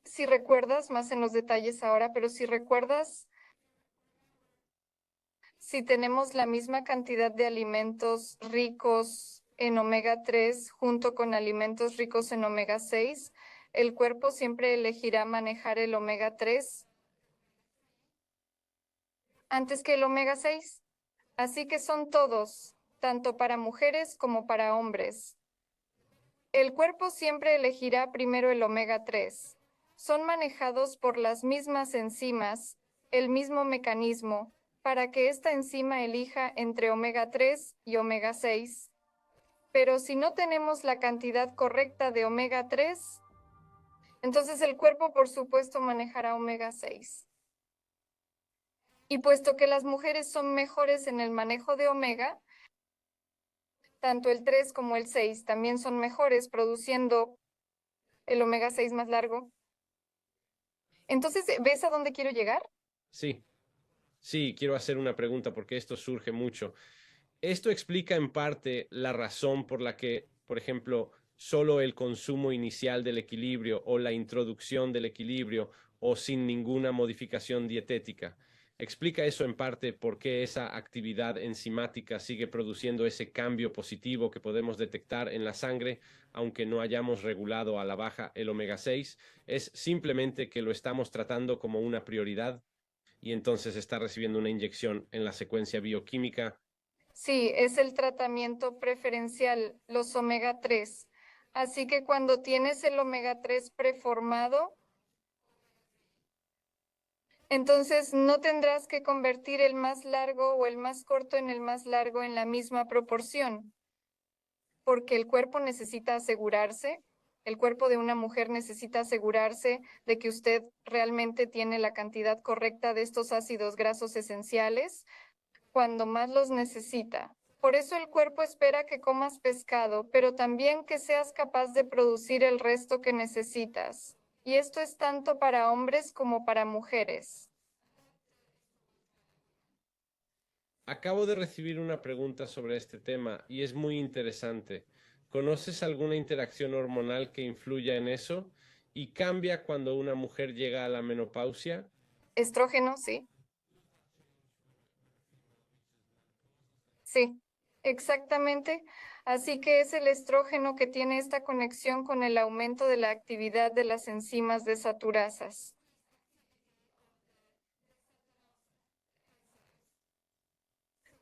si recuerdas, más en los detalles ahora, pero si recuerdas, si tenemos la misma cantidad de alimentos ricos en omega 3 junto con alimentos ricos en omega 6, el cuerpo siempre elegirá manejar el omega 3 antes que el omega 6. Así que son todos, tanto para mujeres como para hombres. El cuerpo siempre elegirá primero el omega 3. Son manejados por las mismas enzimas, el mismo mecanismo, para que esta enzima elija entre omega 3 y omega 6. Pero si no tenemos la cantidad correcta de omega 3, entonces el cuerpo, por supuesto, manejará omega 6. Y puesto que las mujeres son mejores en el manejo de omega, tanto el 3 como el 6 también son mejores produciendo el omega 6 más largo. Entonces, ¿ves a dónde quiero llegar? sí, sí, quiero hacer una pregunta porque esto surge mucho. Esto explica en parte la razón por la que, por ejemplo, solo el consumo inicial del equilibrio o la introducción del equilibrio o sin ninguna modificación dietética. Explica eso en parte por qué esa actividad enzimática sigue produciendo ese cambio positivo que podemos detectar en la sangre, aunque no hayamos regulado a la baja el omega 6. Es simplemente que lo estamos tratando como una prioridad y entonces está recibiendo una inyección en la secuencia bioquímica. Sí, es el tratamiento preferencial, los omega 3. Así que cuando tienes el omega 3 preformado, entonces no tendrás que convertir el más largo o el más corto en el más largo en la misma proporción, porque el cuerpo necesita asegurarse, el cuerpo de una mujer necesita asegurarse de que usted realmente tiene la cantidad correcta de estos ácidos grasos esenciales cuando más los necesita. Por eso el cuerpo espera que comas pescado, pero también que seas capaz de producir el resto que necesitas. Y esto es tanto para hombres como para mujeres. Acabo de recibir una pregunta sobre este tema y es muy interesante. ¿Conoces alguna interacción hormonal que influya en eso? ¿Y cambia cuando una mujer llega a la menopausia? Estrógeno, sí. Sí, exactamente. Así que es el estrógeno que tiene esta conexión con el aumento de la actividad de las enzimas desaturasas.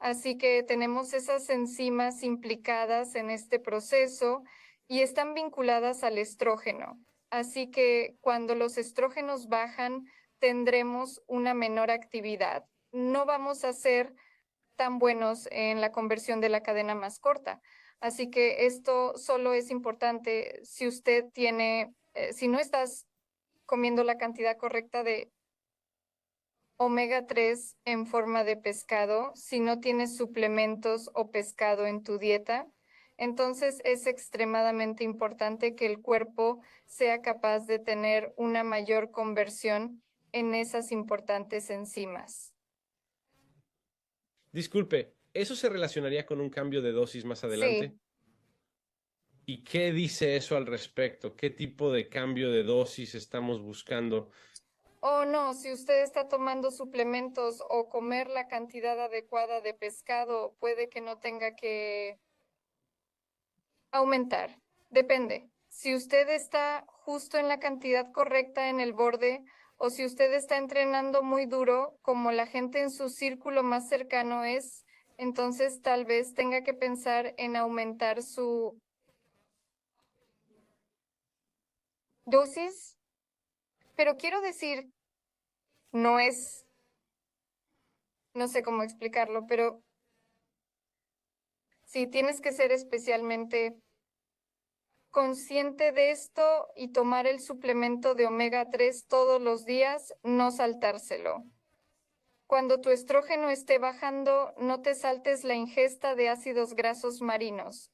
Así que tenemos esas enzimas implicadas en este proceso y están vinculadas al estrógeno. Así que cuando los estrógenos bajan, tendremos una menor actividad. No vamos a ser tan buenos en la conversión de la cadena más corta. Así que esto solo es importante si usted tiene, si no estás comiendo la cantidad correcta de omega 3 en forma de pescado, si no tienes suplementos o pescado en tu dieta, entonces es extremadamente importante que el cuerpo sea capaz de tener una mayor conversión en esas importantes enzimas. Disculpe, ¿eso se relacionaría con un cambio de dosis más adelante? Sí. ¿Y qué dice eso al respecto? ¿Qué tipo de cambio de dosis estamos buscando? O no, si usted está tomando suplementos o comer la cantidad adecuada de pescado, puede que no tenga que aumentar. Depende. Si usted está justo en la cantidad correcta en el borde o si usted está entrenando muy duro, como la gente en su círculo más cercano es, entonces tal vez tenga que pensar en aumentar su dosis. Pero quiero decir, no es, no sé cómo explicarlo, pero sí tienes que ser especialmente consciente de esto y tomar el suplemento de omega 3 todos los días, no saltárselo. Cuando tu estrógeno esté bajando, no te saltes la ingesta de ácidos grasos marinos.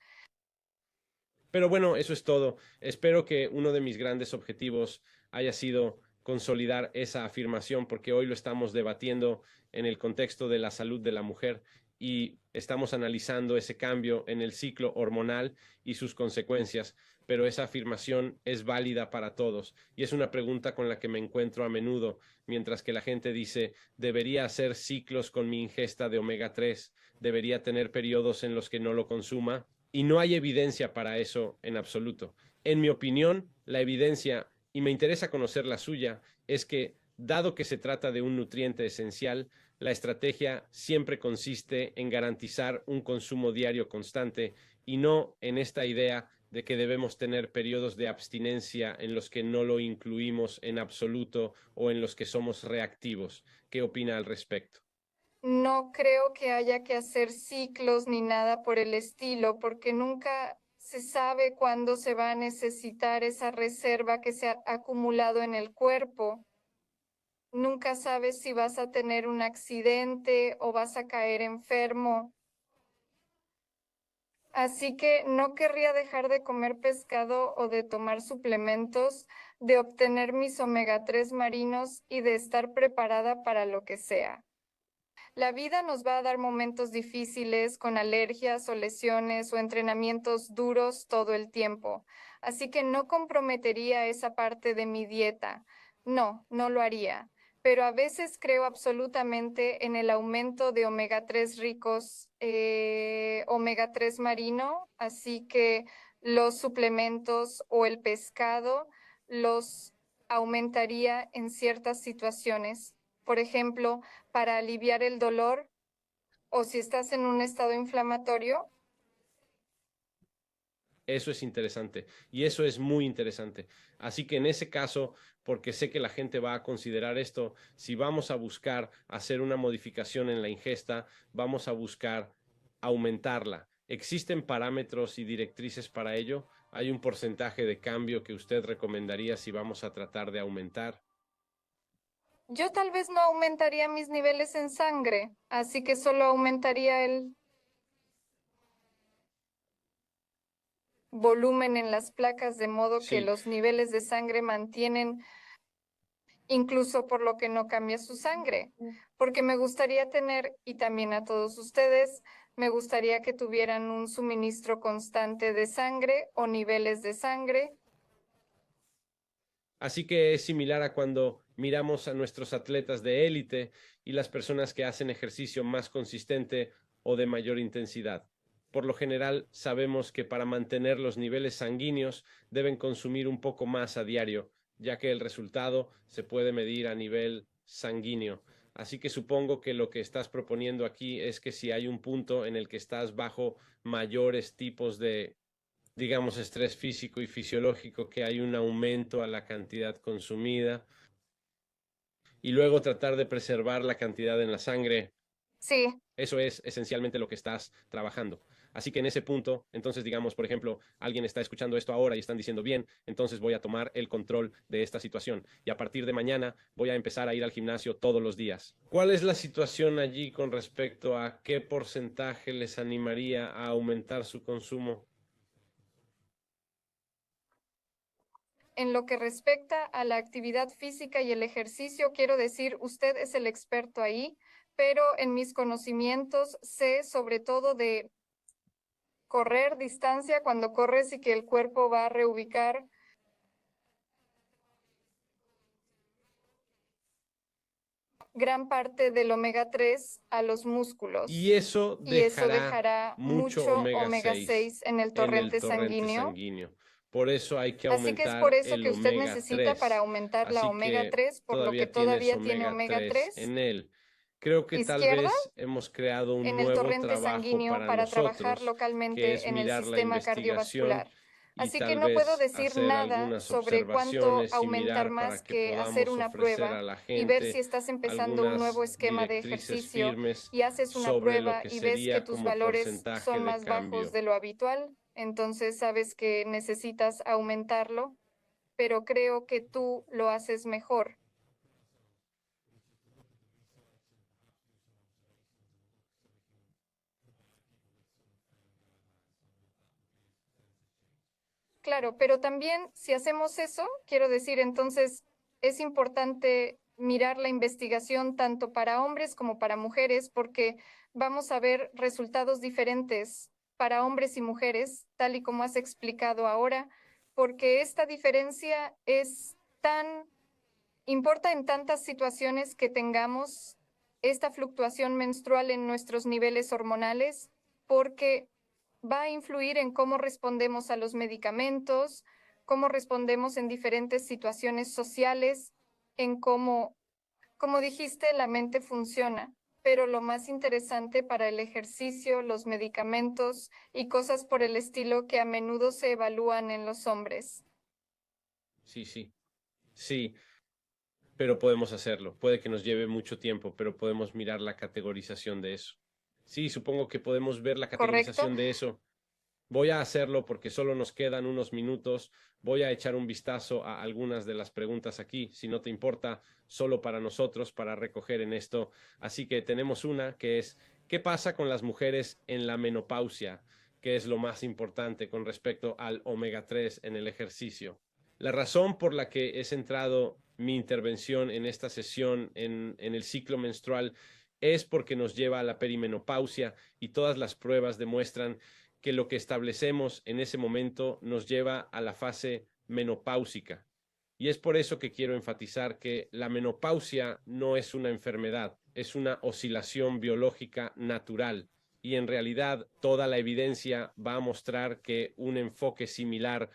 Pero bueno, eso es todo. Espero que uno de mis grandes objetivos haya sido consolidar esa afirmación, porque hoy lo estamos debatiendo en el contexto de la salud de la mujer y estamos analizando ese cambio en el ciclo hormonal y sus consecuencias, pero esa afirmación es válida para todos y es una pregunta con la que me encuentro a menudo, mientras que la gente dice, debería hacer ciclos con mi ingesta de omega 3, debería tener periodos en los que no lo consuma, y no hay evidencia para eso en absoluto. En mi opinión, la evidencia, y me interesa conocer la suya, es que, dado que se trata de un nutriente esencial, la estrategia siempre consiste en garantizar un consumo diario constante y no en esta idea de que debemos tener periodos de abstinencia en los que no lo incluimos en absoluto o en los que somos reactivos. ¿Qué opina al respecto? No creo que haya que hacer ciclos ni nada por el estilo, porque nunca se sabe cuándo se va a necesitar esa reserva que se ha acumulado en el cuerpo. Nunca sabes si vas a tener un accidente o vas a caer enfermo. Así que no querría dejar de comer pescado o de tomar suplementos, de obtener mis omega 3 marinos y de estar preparada para lo que sea. La vida nos va a dar momentos difíciles con alergias o lesiones o entrenamientos duros todo el tiempo. Así que no comprometería esa parte de mi dieta. No, no lo haría. Pero a veces creo absolutamente en el aumento de omega 3 ricos, omega 3 marino. Así que los suplementos o el pescado los aumentaría en ciertas situaciones. Por ejemplo, para aliviar el dolor o si estás en un estado inflamatorio. Eso es interesante y eso es muy interesante. Así que en ese caso, porque sé que la gente va a considerar esto, si vamos a buscar hacer una modificación en la ingesta, vamos a buscar aumentarla. ¿Existen parámetros y directrices para ello? ¿Hay un porcentaje de cambio que usted recomendaría si vamos a tratar de aumentar? Yo tal vez no aumentaría mis niveles en sangre, así que solo aumentaría el volumen en las placas de modo que Sí. los niveles de sangre mantienen, incluso por lo que no cambia su sangre, porque me gustaría tener, y también a todos ustedes, me gustaría que tuvieran un suministro constante de sangre o niveles de sangre. Así que es similar a cuando miramos a nuestros atletas de élite y las personas que hacen ejercicio más consistente o de mayor intensidad. Por lo general, sabemos que para mantener los niveles sanguíneos deben consumir un poco más a diario, ya que el resultado se puede medir a nivel sanguíneo. Así que supongo que lo que estás proponiendo aquí es que si hay un punto en el que estás bajo mayores tipos de, digamos, estrés físico y fisiológico, que hay un aumento a la cantidad consumida y luego tratar de preservar la cantidad en la sangre. Sí, Eso es esencialmente lo que estás trabajando. Así que en ese punto, entonces digamos, por ejemplo, alguien está escuchando esto ahora y están diciendo, bien, entonces voy a tomar el control de esta situación y a partir de mañana voy a empezar a ir al gimnasio todos los días. ¿Cuál es la situación allí con respecto a qué porcentaje les animaría a aumentar su consumo? en lo que respecta a la actividad física y el ejercicio, quiero decir, usted es el experto ahí, pero en mis conocimientos sé sobre todo de correr distancia cuando corres y que el cuerpo va a reubicar gran parte del omega 3 a los Y músculos eso y eso dejará dejará mucho mucho omega omega 6 6 en el en el torrente torrente sanguíneo. sanguíneo. Por eso hay que Así que es por aumentar eso el que usted omega necesita para 3. aumentar la Así omega que 3, por lo que todavía tienes todavía tiene omega omega 3 3 en él. Creo que tal izquierda vez hemos creado un en el nuevo torrente trabajo sanguíneo para para trabajar nosotros, que es localmente en el mirar la sistema investigación cardiovascular. y Así que tal no puedo vez decir hacer nada algunas sobre cuánto observaciones y aumentar mirar más para que que hacer podamos una ofrecer prueba a la y ver gente si estás empezando un nuevo algunas esquema de directrices ejercicio firmes y haces una sobre lo prueba que y ves que sería tus como valores porcentaje son de más bajos cambio. de lo habitual, entonces sabes que necesitas aumentarlo, pero creo que tú lo haces mejor. Claro, pero también si hacemos eso, quiero decir, entonces es importante mirar la investigación tanto para hombres como para mujeres, porque vamos a ver resultados diferentes para hombres y mujeres, tal y como has explicado ahora, porque esta diferencia es tan, importa en tantas situaciones que tengamos esta fluctuación menstrual en nuestros niveles hormonales, porque va a influir en cómo respondemos a los medicamentos, cómo respondemos en diferentes situaciones sociales, en cómo, como dijiste, la mente funciona. Pero lo más interesante para el ejercicio, los medicamentos y cosas por el estilo que a menudo se evalúan en los hombres. Sí, sí, sí, pero podemos hacerlo. Puede que nos lleve mucho tiempo, pero podemos mirar la categorización de eso. Sí, supongo que podemos ver la ¿Correcto? categorización de eso. Voy a hacerlo porque solo nos quedan unos minutos. Voy a echar un vistazo a algunas de las preguntas aquí, si no te importa, solo para nosotros, para recoger en esto. Así que tenemos una que es, ¿qué pasa con las mujeres en la menopausia? ¿Qué es lo más importante con respecto al omega 3 en el ejercicio? La razón por la que he centrado mi intervención en esta sesión en el ciclo menstrual es porque nos lleva a la perimenopausia y todas las pruebas demuestran que lo que establecemos en ese momento nos lleva a la fase menopáusica. Y es por eso que quiero enfatizar que la menopausia no es una enfermedad, es una oscilación biológica natural. Y en realidad toda la evidencia va a mostrar que un enfoque similar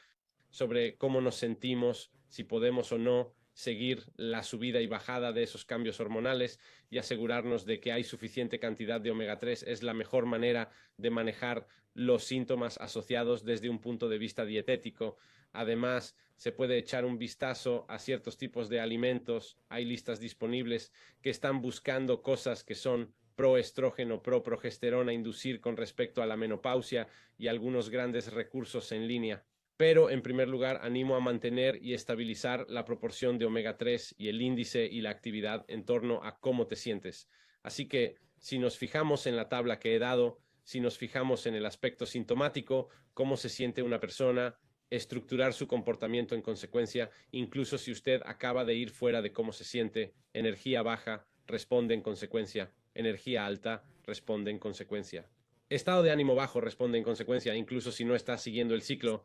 sobre cómo nos sentimos, si podemos o no seguir la subida y bajada de esos cambios hormonales y asegurarnos de que hay suficiente cantidad de omega 3 es la mejor manera de manejar los síntomas asociados desde un punto de vista dietético. Además, se puede echar un vistazo a ciertos tipos de alimentos. Hay listas disponibles que están buscando cosas que son proestrógeno, proprogesterona, inducir con respecto a la menopausia y algunos grandes recursos en línea. Pero en primer lugar animo a mantener y estabilizar la proporción de omega 3 y el índice y la actividad en torno a cómo te sientes. Así que si nos fijamos en la tabla que he dado, si nos fijamos en el aspecto sintomático, cómo se siente una persona, estructurar su comportamiento en consecuencia, incluso si usted acaba de ir fuera de cómo se siente, energía baja, responde en consecuencia, energía alta, responde en consecuencia. Estado de ánimo bajo responde en consecuencia, incluso si no está siguiendo el ciclo.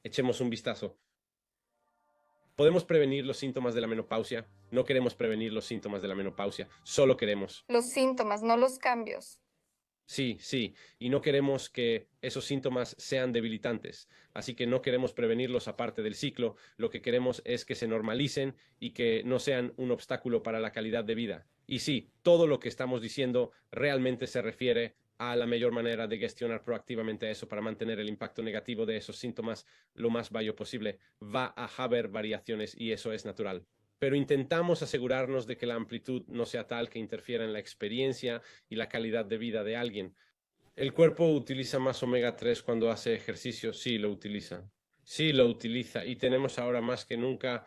Echemos un vistazo. Podemos prevenir los síntomas de la menopausia. No queremos prevenir los síntomas de la menopausia, solo queremos. Los síntomas, no los cambios. Sí, sí, y no queremos que esos síntomas sean debilitantes, así que no queremos prevenirlos aparte del ciclo, lo que queremos es que se normalicen y que no sean un obstáculo para la calidad de vida. Y sí, todo lo que estamos diciendo realmente se refiere a la mejor manera de gestionar proactivamente eso para mantener el impacto negativo de esos síntomas lo más bajo posible. Va a haber variaciones y eso es natural. Pero intentamos asegurarnos de que la amplitud no sea tal que interfiera en la experiencia y la calidad de vida de alguien. ¿El cuerpo utiliza más omega 3 cuando hace ejercicio? Sí, lo utiliza. Sí, lo utiliza. Y tenemos ahora más que nunca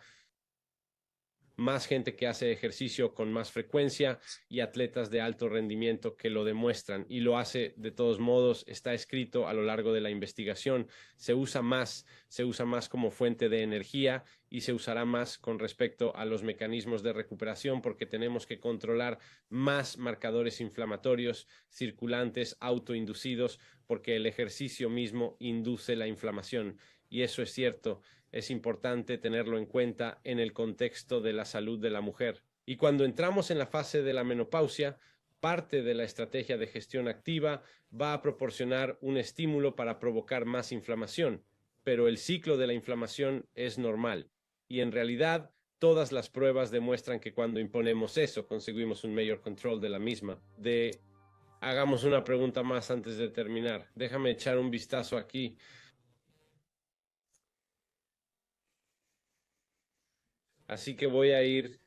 más gente que hace ejercicio con más frecuencia y atletas de alto rendimiento que lo demuestran y lo hace de todos modos, está escrito a lo largo de la investigación, se usa más como fuente de energía y se usará más con respecto a los mecanismos de recuperación porque tenemos que controlar más marcadores inflamatorios circulantes autoinducidos porque el ejercicio mismo induce la inflamación y eso es cierto. Es importante tenerlo en cuenta en el contexto de la salud de la mujer. Y cuando entramos en la fase de la menopausia, parte de la estrategia de gestión activa va a proporcionar un estímulo para provocar más inflamación, pero el ciclo de la inflamación es normal. Y en realidad, todas las pruebas demuestran que cuando imponemos eso, conseguimos un mayor control de la misma. Hagamos una pregunta más antes de terminar. Déjame echar un vistazo aquí. Así que voy a ir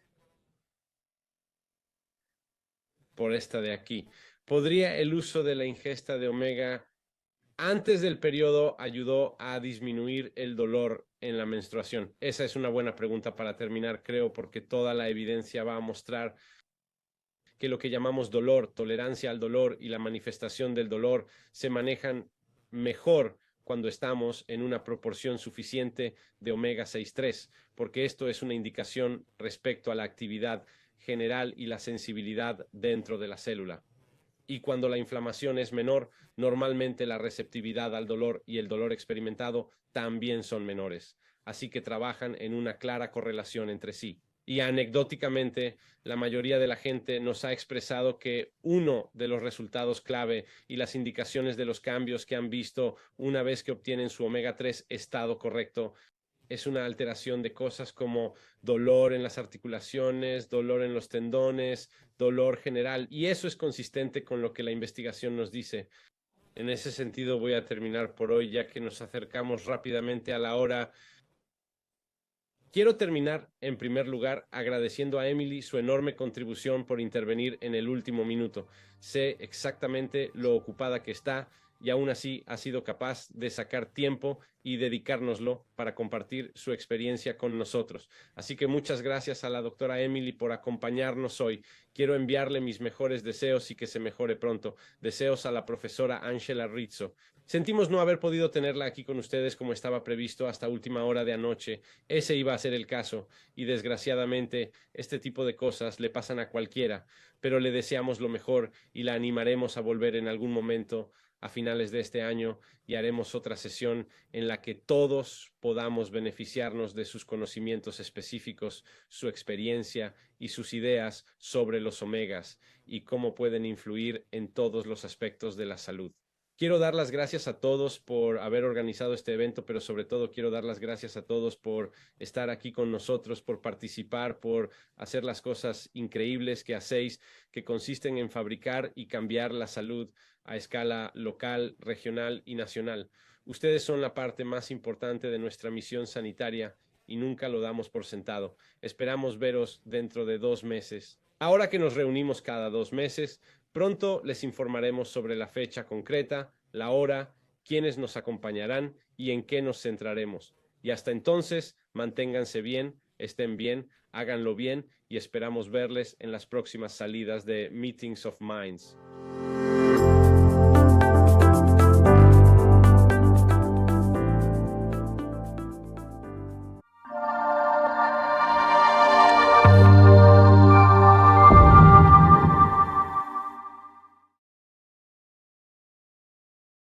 por esta de aquí. ¿Podría el uso de la ingesta de omega antes del periodo ayudó a disminuir el dolor en la menstruación? Esa es una buena pregunta para terminar, creo, porque toda la evidencia va a mostrar que lo que llamamos dolor, tolerancia al dolor y la manifestación del dolor se manejan mejor cuando estamos en una proporción suficiente de omega 6,3, porque esto es una indicación respecto a la actividad general y la sensibilidad dentro de la célula. Y cuando la inflamación es menor, normalmente la receptividad al dolor y el dolor experimentado también son menores. Así que trabajan en una clara correlación entre sí. Y anecdóticamente, la mayoría de la gente nos ha expresado que uno de los resultados clave y las indicaciones de los cambios que han visto una vez que obtienen su omega 3 estado correcto es una alteración de cosas como dolor en las articulaciones, dolor en los tendones, dolor general, y eso es consistente con lo que la investigación nos dice. En ese sentido voy a terminar por hoy, ya que nos acercamos rápidamente a la hora. Quiero terminar, en primer lugar, agradeciendo a Emily su enorme contribución por intervenir en el último minuto. Sé exactamente lo ocupada que está y aún así ha sido capaz de sacar tiempo y dedicárnoslo para compartir su experiencia con nosotros. Así que muchas gracias a la doctora Emily por acompañarnos hoy. Quiero enviarle mis mejores deseos y que se mejore pronto. Deseos a la profesora Angela Rizzo. Sentimos no haber podido tenerla aquí con ustedes como estaba previsto hasta última hora de anoche. Ese iba a ser el caso, y desgraciadamente este tipo de cosas le pasan a cualquiera, pero le deseamos lo mejor y la animaremos a volver en algún momento a finales de este año y haremos otra sesión en la que todos podamos beneficiarnos de sus conocimientos específicos, su experiencia y sus ideas sobre los omegas y cómo pueden influir en todos los aspectos de la salud. Quiero dar las gracias a todos por haber organizado este evento, pero sobre todo quiero dar las gracias a todos por estar aquí con nosotros, por participar, por hacer las cosas increíbles que hacéis, que consisten en fabricar y cambiar la salud a escala local, regional y nacional. Ustedes son la parte más importante de nuestra misión sanitaria y nunca lo damos por sentado. Esperamos veros dentro de 2 meses. Ahora que nos reunimos cada 2 meses, pronto les informaremos sobre la fecha concreta, la hora, quiénes nos acompañarán y en qué nos centraremos. Y hasta entonces, manténganse bien, estén bien, háganlo bien y esperamos verles en las próximas salidas de Meetings of Minds.